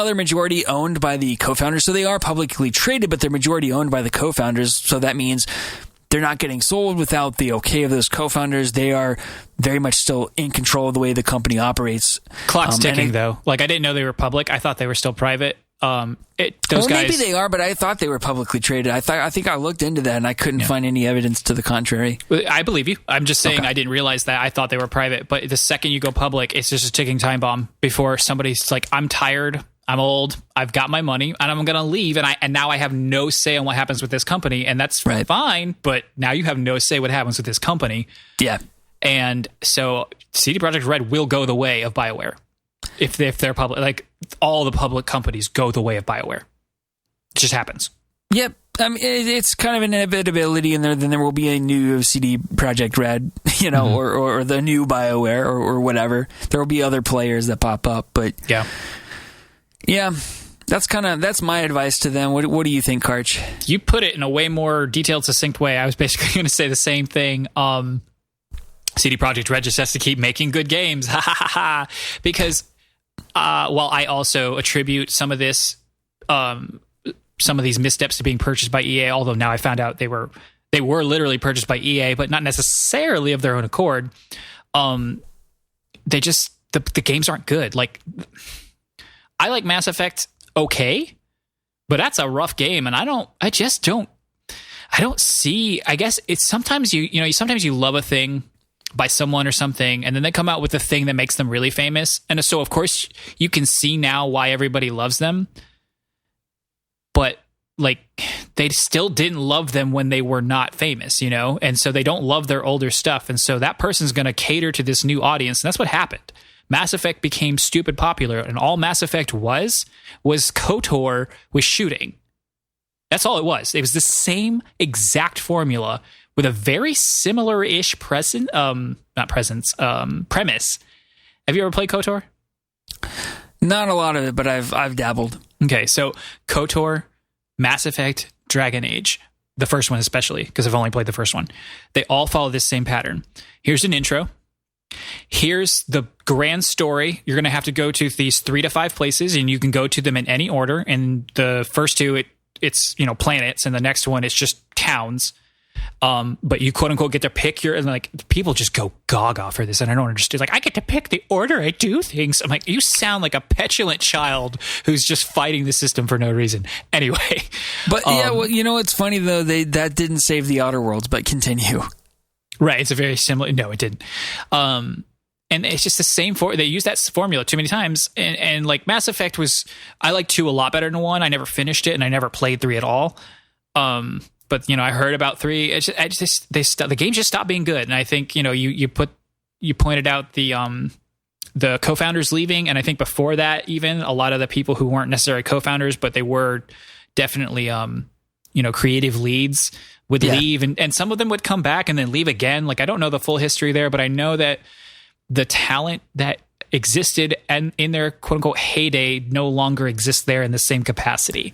they're majority owned by the co-founders, so they are publicly traded, but they're majority owned by the co-founders, so that means they're not getting sold without the okay of those co-founders. They are very much still in control of the way the company operates. Clock's ticking, though. Like, I didn't know they were public. I thought they were still private. Those guys, maybe they are, but I thought they were publicly traded. I think I looked into that and I couldn't find any evidence to the contrary. I believe you. I'm just saying I didn't realize that. I thought they were private, but the second you go public, it's just a ticking time bomb before somebody's like, I'm tired, I'm old, I've got my money, and I'm going to leave, and now I have no say on what happens with this company, and that's fine, but now you have no say what happens with this company. Yeah. And so CD Projekt Red will go the way of Bioware. If they're public, like all the public companies go the way of Bioware. It just happens. Yep. I mean, it's kind of an inevitability, and then there will be a new CD Projekt Red, or the new Bioware or whatever. There will be other players that pop up, but yeah. That's my advice to them. What do you think, Karch? You put it in a way more detailed, succinct way. I was basically going to say the same thing. CD Projekt Red just has to keep making good games, because while I also attribute some of this, some of these missteps to being purchased by EA, although now I found out they were literally purchased by EA, but not necessarily of their own accord. They just the games aren't good. Like, I like Mass Effect okay, but that's a rough game, and I don't see. I guess it's sometimes you love a thing by someone or something, and then they come out with the thing that makes them really famous, and so of course you can see now why everybody loves them, but like they still didn't love them when they were not famous, and so they don't love their older stuff, and so that person's going to cater to this new audience, and that's what happened. Mass Effect became stupid popular, and all Mass Effect was KOTOR was shooting. That's all it was. It was the same exact formula with a very similar-ish premise. Have you ever played KOTOR? Not a lot of it, but I've dabbled. Okay, so KOTOR, Mass Effect, Dragon Age, the first one especially, because I've only played the first one. They all follow this same pattern. Here's an intro. Here's the grand story. You're going to have to go to these 3 to 5 places, and you can go to them in any order. And the first two, it's planets, and the next one it's just towns. But you quote unquote get to pick and like people just go gaga for this, and I don't understand. Like, I get to pick the order I do things. I'm like, you sound like a petulant child who's just fighting the system for no reason. Anyway, but it's funny though. That didn't save the Outer Worlds, but continue. Right, it's a very similar. No, it didn't. And it's just the same. They use that formula too many times. And like Mass Effect I like 2 a lot better than 1. I never finished it, and I never played 3 at all. But I heard about 3. The game just stopped being good. And I think you pointed out the co-founders leaving, and I think before that, even a lot of the people who weren't necessarily co-founders, but they were definitely creative leads would leave, and some of them would come back and then leave again. Like, I don't know the full history there, but I know that the talent that existed and in their quote unquote heyday no longer exists there in the same capacity.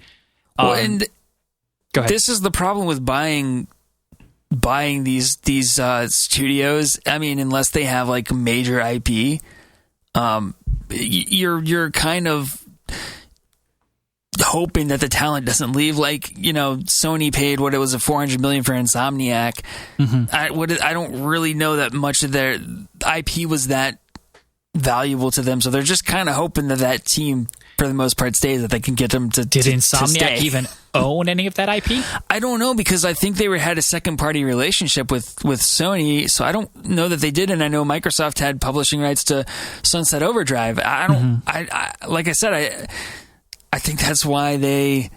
And go ahead. This is the problem with buying these studios. I mean, unless they have like major IP, you're kind of hoping that the talent doesn't leave. Like, Sony paid $400 million for Insomniac. Mm-hmm. I don't really know that much of their IP was that valuable to them, so they're just kind of hoping that team, for the most part, stays, that they can get them to. Did Insomniac even own any of that IP? I don't know, because I think they had a second party relationship with Sony, so I don't know that they did. And I know Microsoft had publishing rights to Sunset Overdrive. I don't. Mm-hmm. Like I said, I think that's why they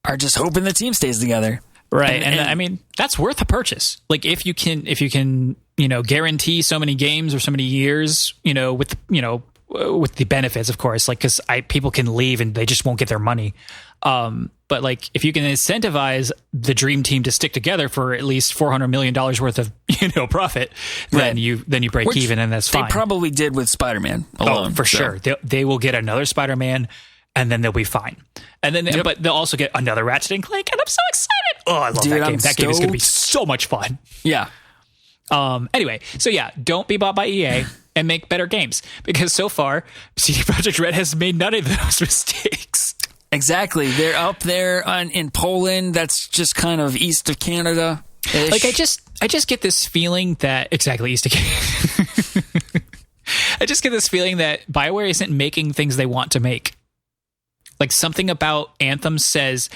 are just hoping the team stays together. Right. And I mean, that's worth a purchase. Like, if you can, guarantee so many games or so many years, with the benefits, of course, like, because people can leave and they just won't get their money. But like, if you can incentivize the dream team to stick together for at least $400 million worth of, profit, then you break even, and that's fine. They probably did with Spider-Man alone. Oh, for sure. They will get another Spider-Man, and then they'll be fine. And then, but they'll also get another Ratchet and Clank, and I'm so excited. Oh, I love that game. That game is going to be so much fun. Yeah. Anyway, so yeah, don't be bought by EA and make better games, because so far CD Projekt Red has made none of those mistakes. Exactly. They're up there in Poland. That's just kind of east of Canada. Like, I just get this feeling that exactly east of Canada. I just get this feeling that BioWare isn't making things they want to make. Like something about Anthem says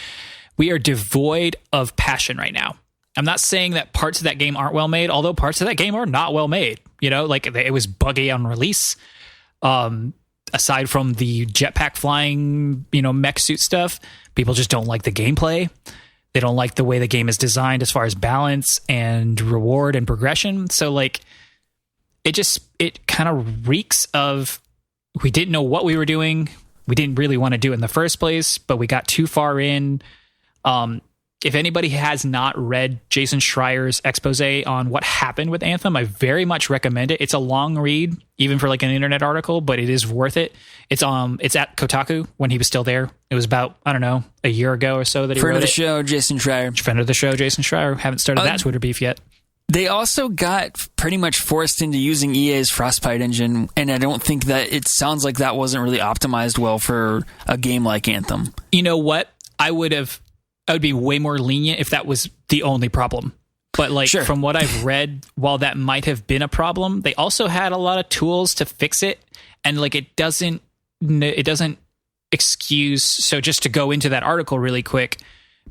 we are devoid of passion right now. I'm not saying that parts of that game aren't well made, although parts of that game are not well made. You know, like it was buggy on release. Aside from the jetpack flying, mech suit stuff, people just don't like the gameplay. They don't like the way the game is designed as far as balance and reward and progression. So like it kind of reeks of, we didn't know what we were doing. We didn't really want to do it in the first place, but we got too far in. If anybody has not read Jason Schreier's expose on what happened with Anthem, I very much recommend it. It's a long read, even for like an internet article, but it is worth it. It's at Kotaku when he was still there. It was about, I don't know, a year ago or so that he wrote it. Friend of the show, Jason Schreier. Friend of the show, Jason Schreier. Haven't started that Twitter beef yet. They also got pretty much forced into using EA's Frostbite engine, and I don't think that it sounds like that wasn't really optimized well for a game like Anthem. You know what? I would be way more lenient if that was the only problem. But like from what I've read, while that might have been a problem, they also had a lot of tools to fix it. And like it doesn't excuse. So just to go into that article really quick,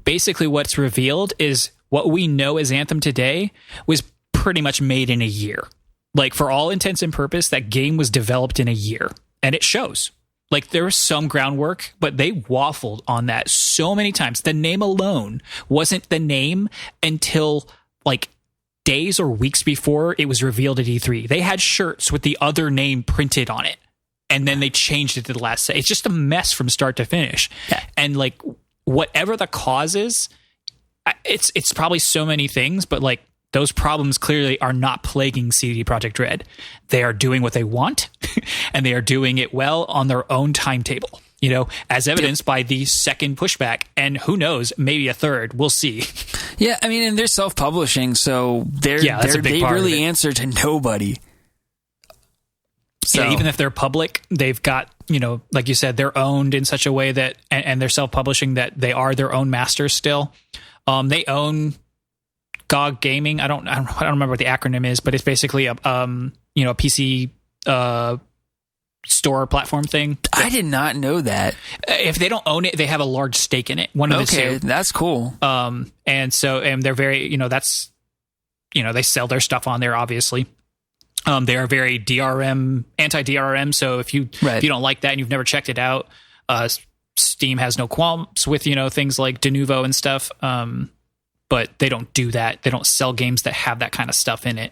basically what's revealed is what we know as Anthem today was pretty much made in a year. Like for all intents and purpose, that game was developed in a year, and it shows. Like there was some groundwork, but they waffled on that so many times. The name alone wasn't the name until like days or weeks before it was revealed at E3. They had shirts with the other name printed on it, and then they changed it to the last say. It's just a mess from start to finish. Yeah. And like whatever the cause is, it's probably so many things, but like those problems clearly are not plaguing CD Projekt Red. They are doing what they want, and they are doing it well on their own timetable, as evidenced by the second pushback, and who knows, maybe a third. We'll see. Yeah, I mean, and they're self-publishing, so they really answer to nobody. So even if they're public, they've got, like you said, they're owned in such a way that, and they're self-publishing that they are their own masters still. They own GOG Gaming. I don't remember what the acronym is, but it's basically a PC store platform thing. I did not know that. If they don't own it, they have a large stake in it. One of the two. That's cool. And they're very, they sell their stuff on there, obviously. They are very anti-DRM. So if you don't like that and you've never checked it out, Steam has no qualms with, things like Denuvo and stuff. But they don't do that. They don't sell games that have that kind of stuff in it.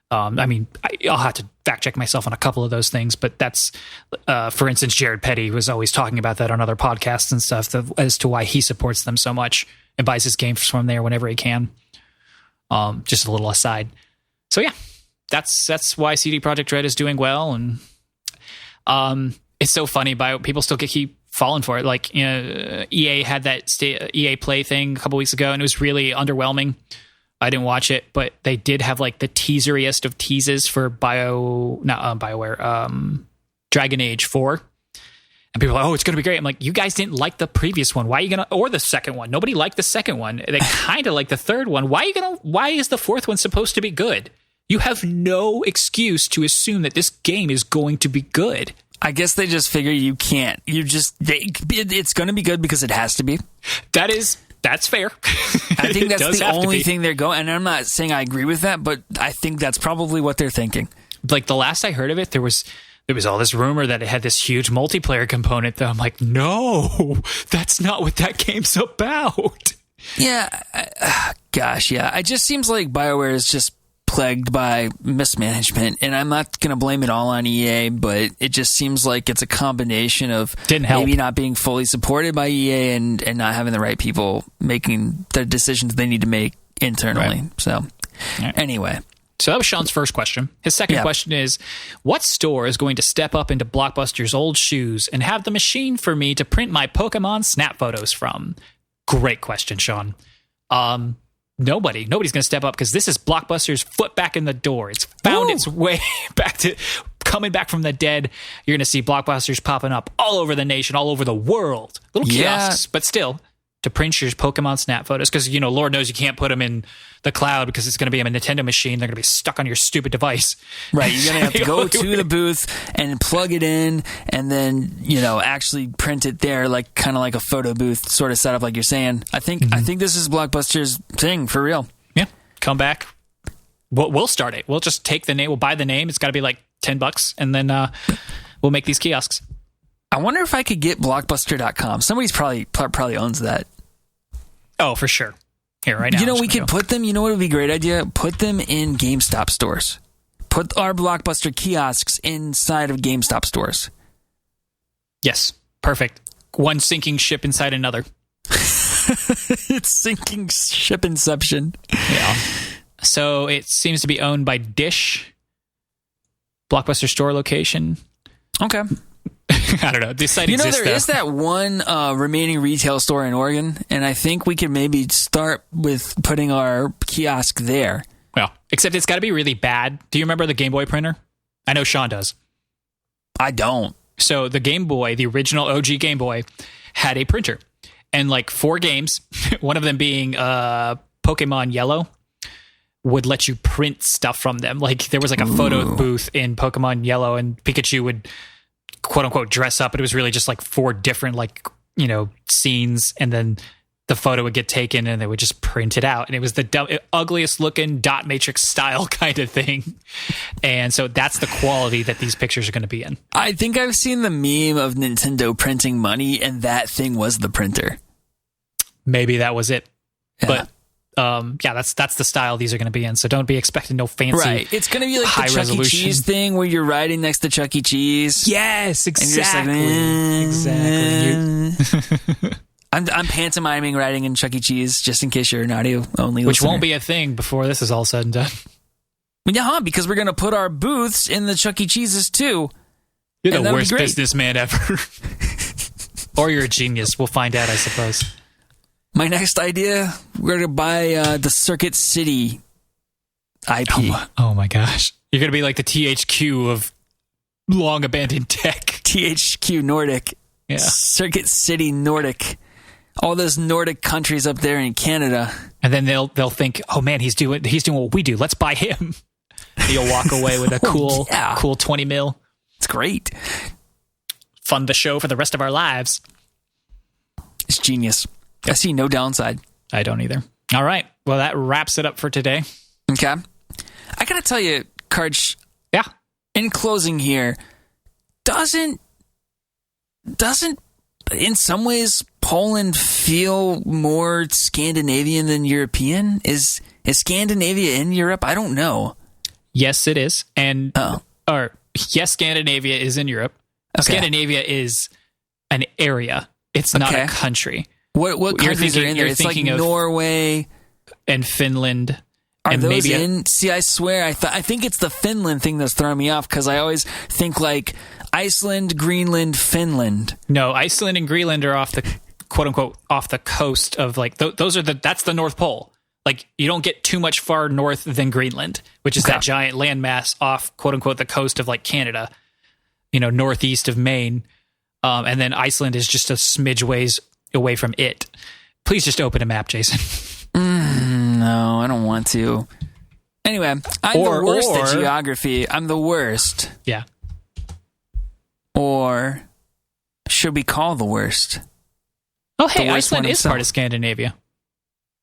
I mean, I'll have to fact check myself on a couple of those things, but that's, for instance, Jared Petty was always talking about that on other podcasts and stuff as to why he supports them so much and buys his games from there whenever he can. Just a little aside. So yeah, that's why CD Projekt Red is doing well. And it's so funny, people still keep falling for it. Like, EA had that EA Play thing a couple weeks ago, and it was really underwhelming. I didn't watch it, but they did have like the teaseriest of teases for Bioware, Dragon Age 4. And people are like, oh, it's going to be great. I'm like, you guys didn't like the previous one. Why are you going to, or the second one? Nobody liked the second one. They kind of like the third one. Why is the fourth one supposed to be good? You have no excuse to assume that this game is going to be good. I guess they just figure you can't. It's going to be good because it has to be. That's fair. I think that's the only thing they're going. And I'm not saying I agree with that, but I think that's probably what they're thinking. Like the last I heard of it, there was all this rumor that it had this huge multiplayer component. That I'm like, no, that's not what that game's about. Yeah, gosh, yeah. It just seems like BioWare is just plagued by mismanagement, and I'm not going to blame it all on EA, but it just seems like it's a combination of maybe not being fully supported by EA and not having the right people making the decisions they need to make internally. Right. So anyway. So that was Sean's first question. His second question is, what store is going to step up into Blockbuster's old shoes and have the machine for me to print my Pokemon Snap photos from? Great question, Sean. Nobody's going to step up because this is Blockbuster's foot back in the door. It's found its way back to coming back from the dead. You're going to see Blockbusters popping up all over the nation, all over the world. Little kiosks, but still to print your Pokemon Snap photos because, Lord knows you can't put them in the cloud because it's going to be a Nintendo machine. They're going to be stuck on your stupid device. Right. You're going to have to go to the booth and plug it in and then, actually print it there, kind of like a photo booth sort of setup, like you're saying. I think this is Blockbuster's thing for real. Yeah. Come back. We'll start it. We'll just take the name. We'll buy the name. It's got to be like $10 and then we'll make these kiosks. I wonder if I could get Blockbuster.com. Somebody's probably owns that. Oh, for sure. Here, right now. We could put them, what would be a great idea? Put them in GameStop stores. Put our Blockbuster kiosks inside of GameStop stores. Yes. Perfect. One sinking ship inside another. It's sinking ship inception. Yeah. So it seems to be owned by Dish. Blockbuster store location. Okay. I don't know. This site exists, there is that one remaining retail store in Oregon, and I think we could maybe start with putting our kiosk there. Well, except it's got to be really bad. Do you remember the Game Boy printer? I know Sean does. I don't. So the Game Boy, the original OG Game Boy, had a printer. And 4 games, one of them being Pokemon Yellow, would let you print stuff from them. There was a photo booth in Pokemon Yellow, and Pikachu would quote unquote dress up, but it was really just 4 different scenes, and then the photo would get taken and they would just print it out, and it was the ugliest looking dot matrix style kind of thing. And so that's the quality that these pictures are going to be in. I think I've seen the meme of Nintendo printing money, and that thing was the printer. Maybe that was it. Yeah. But that's the style these are going to be in. So don't be expecting no fancy. Right, it's going to be like the Chuck E. Cheese thing where you're riding next to Chuck E. Cheese. Yes, exactly. Exactly. I'm pantomiming riding in Chuck E. Cheese just in case you're an audio only listener. Which won't be a thing before this is all said and done. Yeah, because we're going to put our booths in the Chuck E. Cheeses too. You're the worst businessman ever. Or you're a genius. We'll find out, I suppose. My next idea, we're going to buy the Circuit City IP. Oh my gosh. You're going to be like the THQ of long abandoned tech. THQ Nordic. Yeah. Circuit City Nordic. All those Nordic countries up there in Canada. And then they'll think, oh man, he's doing what we do. Let's buy him. You'll walk away with a cool 20 mil. It's great. Fund the show for the rest of our lives. It's genius. I see no downside. I don't either. All right. Well, that wraps it up for today. Okay. I got to tell you, Karch. Yeah. In closing here, doesn't in some ways Poland feel more Scandinavian than European? Is Scandinavia in Europe? I don't know. Yes, it is. And yes, Scandinavia is in Europe. Okay. Scandinavia is an area. It's not a country. What countries are in there? It's like Norway and Finland. Are those in? See, I swear, I think it's the Finland thing that's throwing me off because I always think like Iceland, Greenland, Finland. No, Iceland and Greenland are off the quote unquote off the coast of that's the North Pole. Like you don't get too much far north than Greenland, which is that giant landmass off quote unquote the coast of like Canada, northeast of Maine, and then Iceland is just a smidge ways away from it. Please just open a map, Jason. No, I don't want to. Anyway, I'm the worst at geography. I'm the worst. Yeah. Or should we call the worst? Oh, hey, Iceland is part of Scandinavia.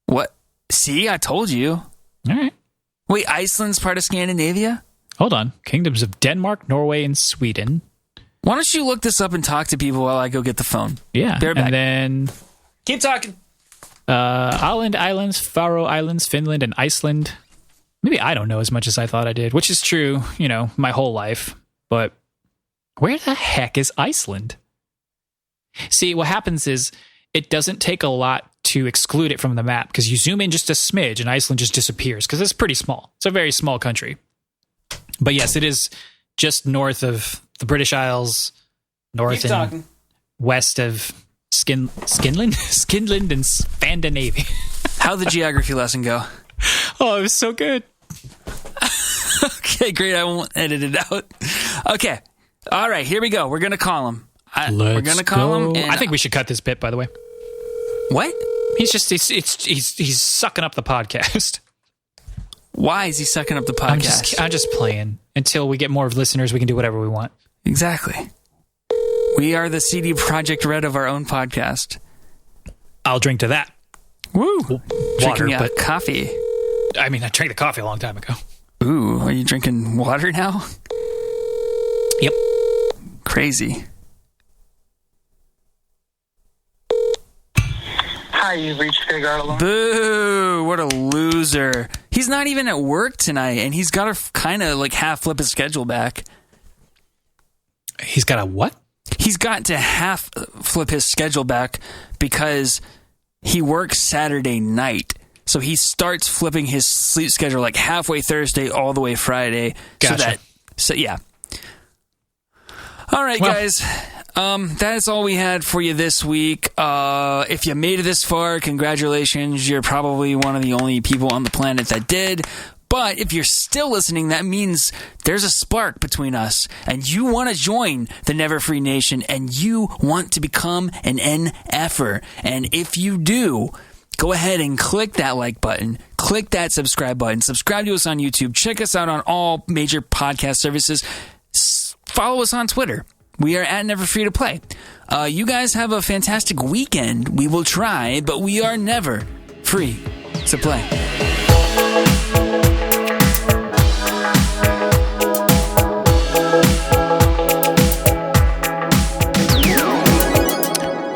What? See, I told you. All right. Wait, Iceland's part of Scandinavia? Hold on. Kingdoms of Denmark, Norway, and Sweden. Why don't you look this up and talk to people while I go get the phone? Yeah. Be right back. And then keep talking. Åland Islands, Faroe Islands, Finland, and Iceland. Maybe I don't know as much as I thought I did, which is true, my whole life. But where the heck is Iceland? See, what happens is it doesn't take a lot to exclude it from the map because you zoom in just a smidge and Iceland just disappears because it's pretty small. It's a very small country. But yes, it is just north of the British Isles, north and west of Skinland and Scandinavia. How'd the geography lesson go? Oh, it was so good. Okay, great. I won't edit it out. Okay. All right, here we go. We're going to call him. We're going to call him. I think we should cut this bit, by the way. What? He's sucking up the podcast. Why is he sucking up the podcast? I'm just playing. Until we get more listeners, we can do whatever we want. Exactly. We are the CD Projekt Red of our own podcast. I'll drink to that. Woo! Water, drinking but coffee. I mean, I drank the coffee a long time ago. Ooh, are you drinking water now? Yep. Crazy. Hi, you've reached Figure Alone. Boo! What a loser. He's not even at work tonight, and he's got to kind of like half flip his schedule back. He's got a what? He's got to half flip his schedule back because he works Saturday night. So he starts flipping his sleep schedule like halfway Thursday all the way Friday. Gotcha. So yeah. All right, guys. That's all we had for you this week. If you made it this far, congratulations. You're probably one of the only people on the planet that did. But if you're still listening, that means there's a spark between us, and you want to join the Never Free Nation, and you want to become an NFer. And if you do, go ahead and click that like button, click that subscribe button, subscribe to us on YouTube, check us out on all major podcast services, follow us on Twitter. We are at Never Free to Play. You guys have a fantastic weekend. We will try, but we are never free to play.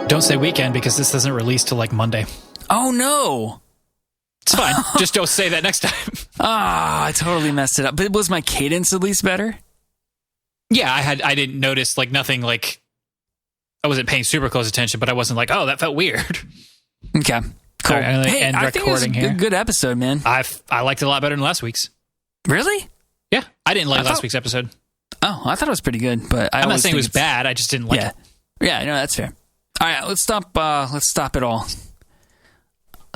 Don't say weekend because this doesn't release till like Monday. Oh no. It's fine. Just don't say that next time. I totally messed it up. But was my cadence at least better? Yeah, I didn't notice like nothing like I wasn't paying super close attention, but I wasn't like, oh, that felt weird. Okay. Cool. All right, hey, end I think it was a here. good episode, man. I liked it a lot better than last week's. Really? Yeah, I didn't like last week's episode. Oh, I thought it was pretty good, but I'm not saying it was bad. I just didn't like it. Yeah, no, that's fair. All right, let's stop. Let's stop it all.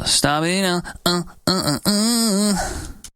Stop it,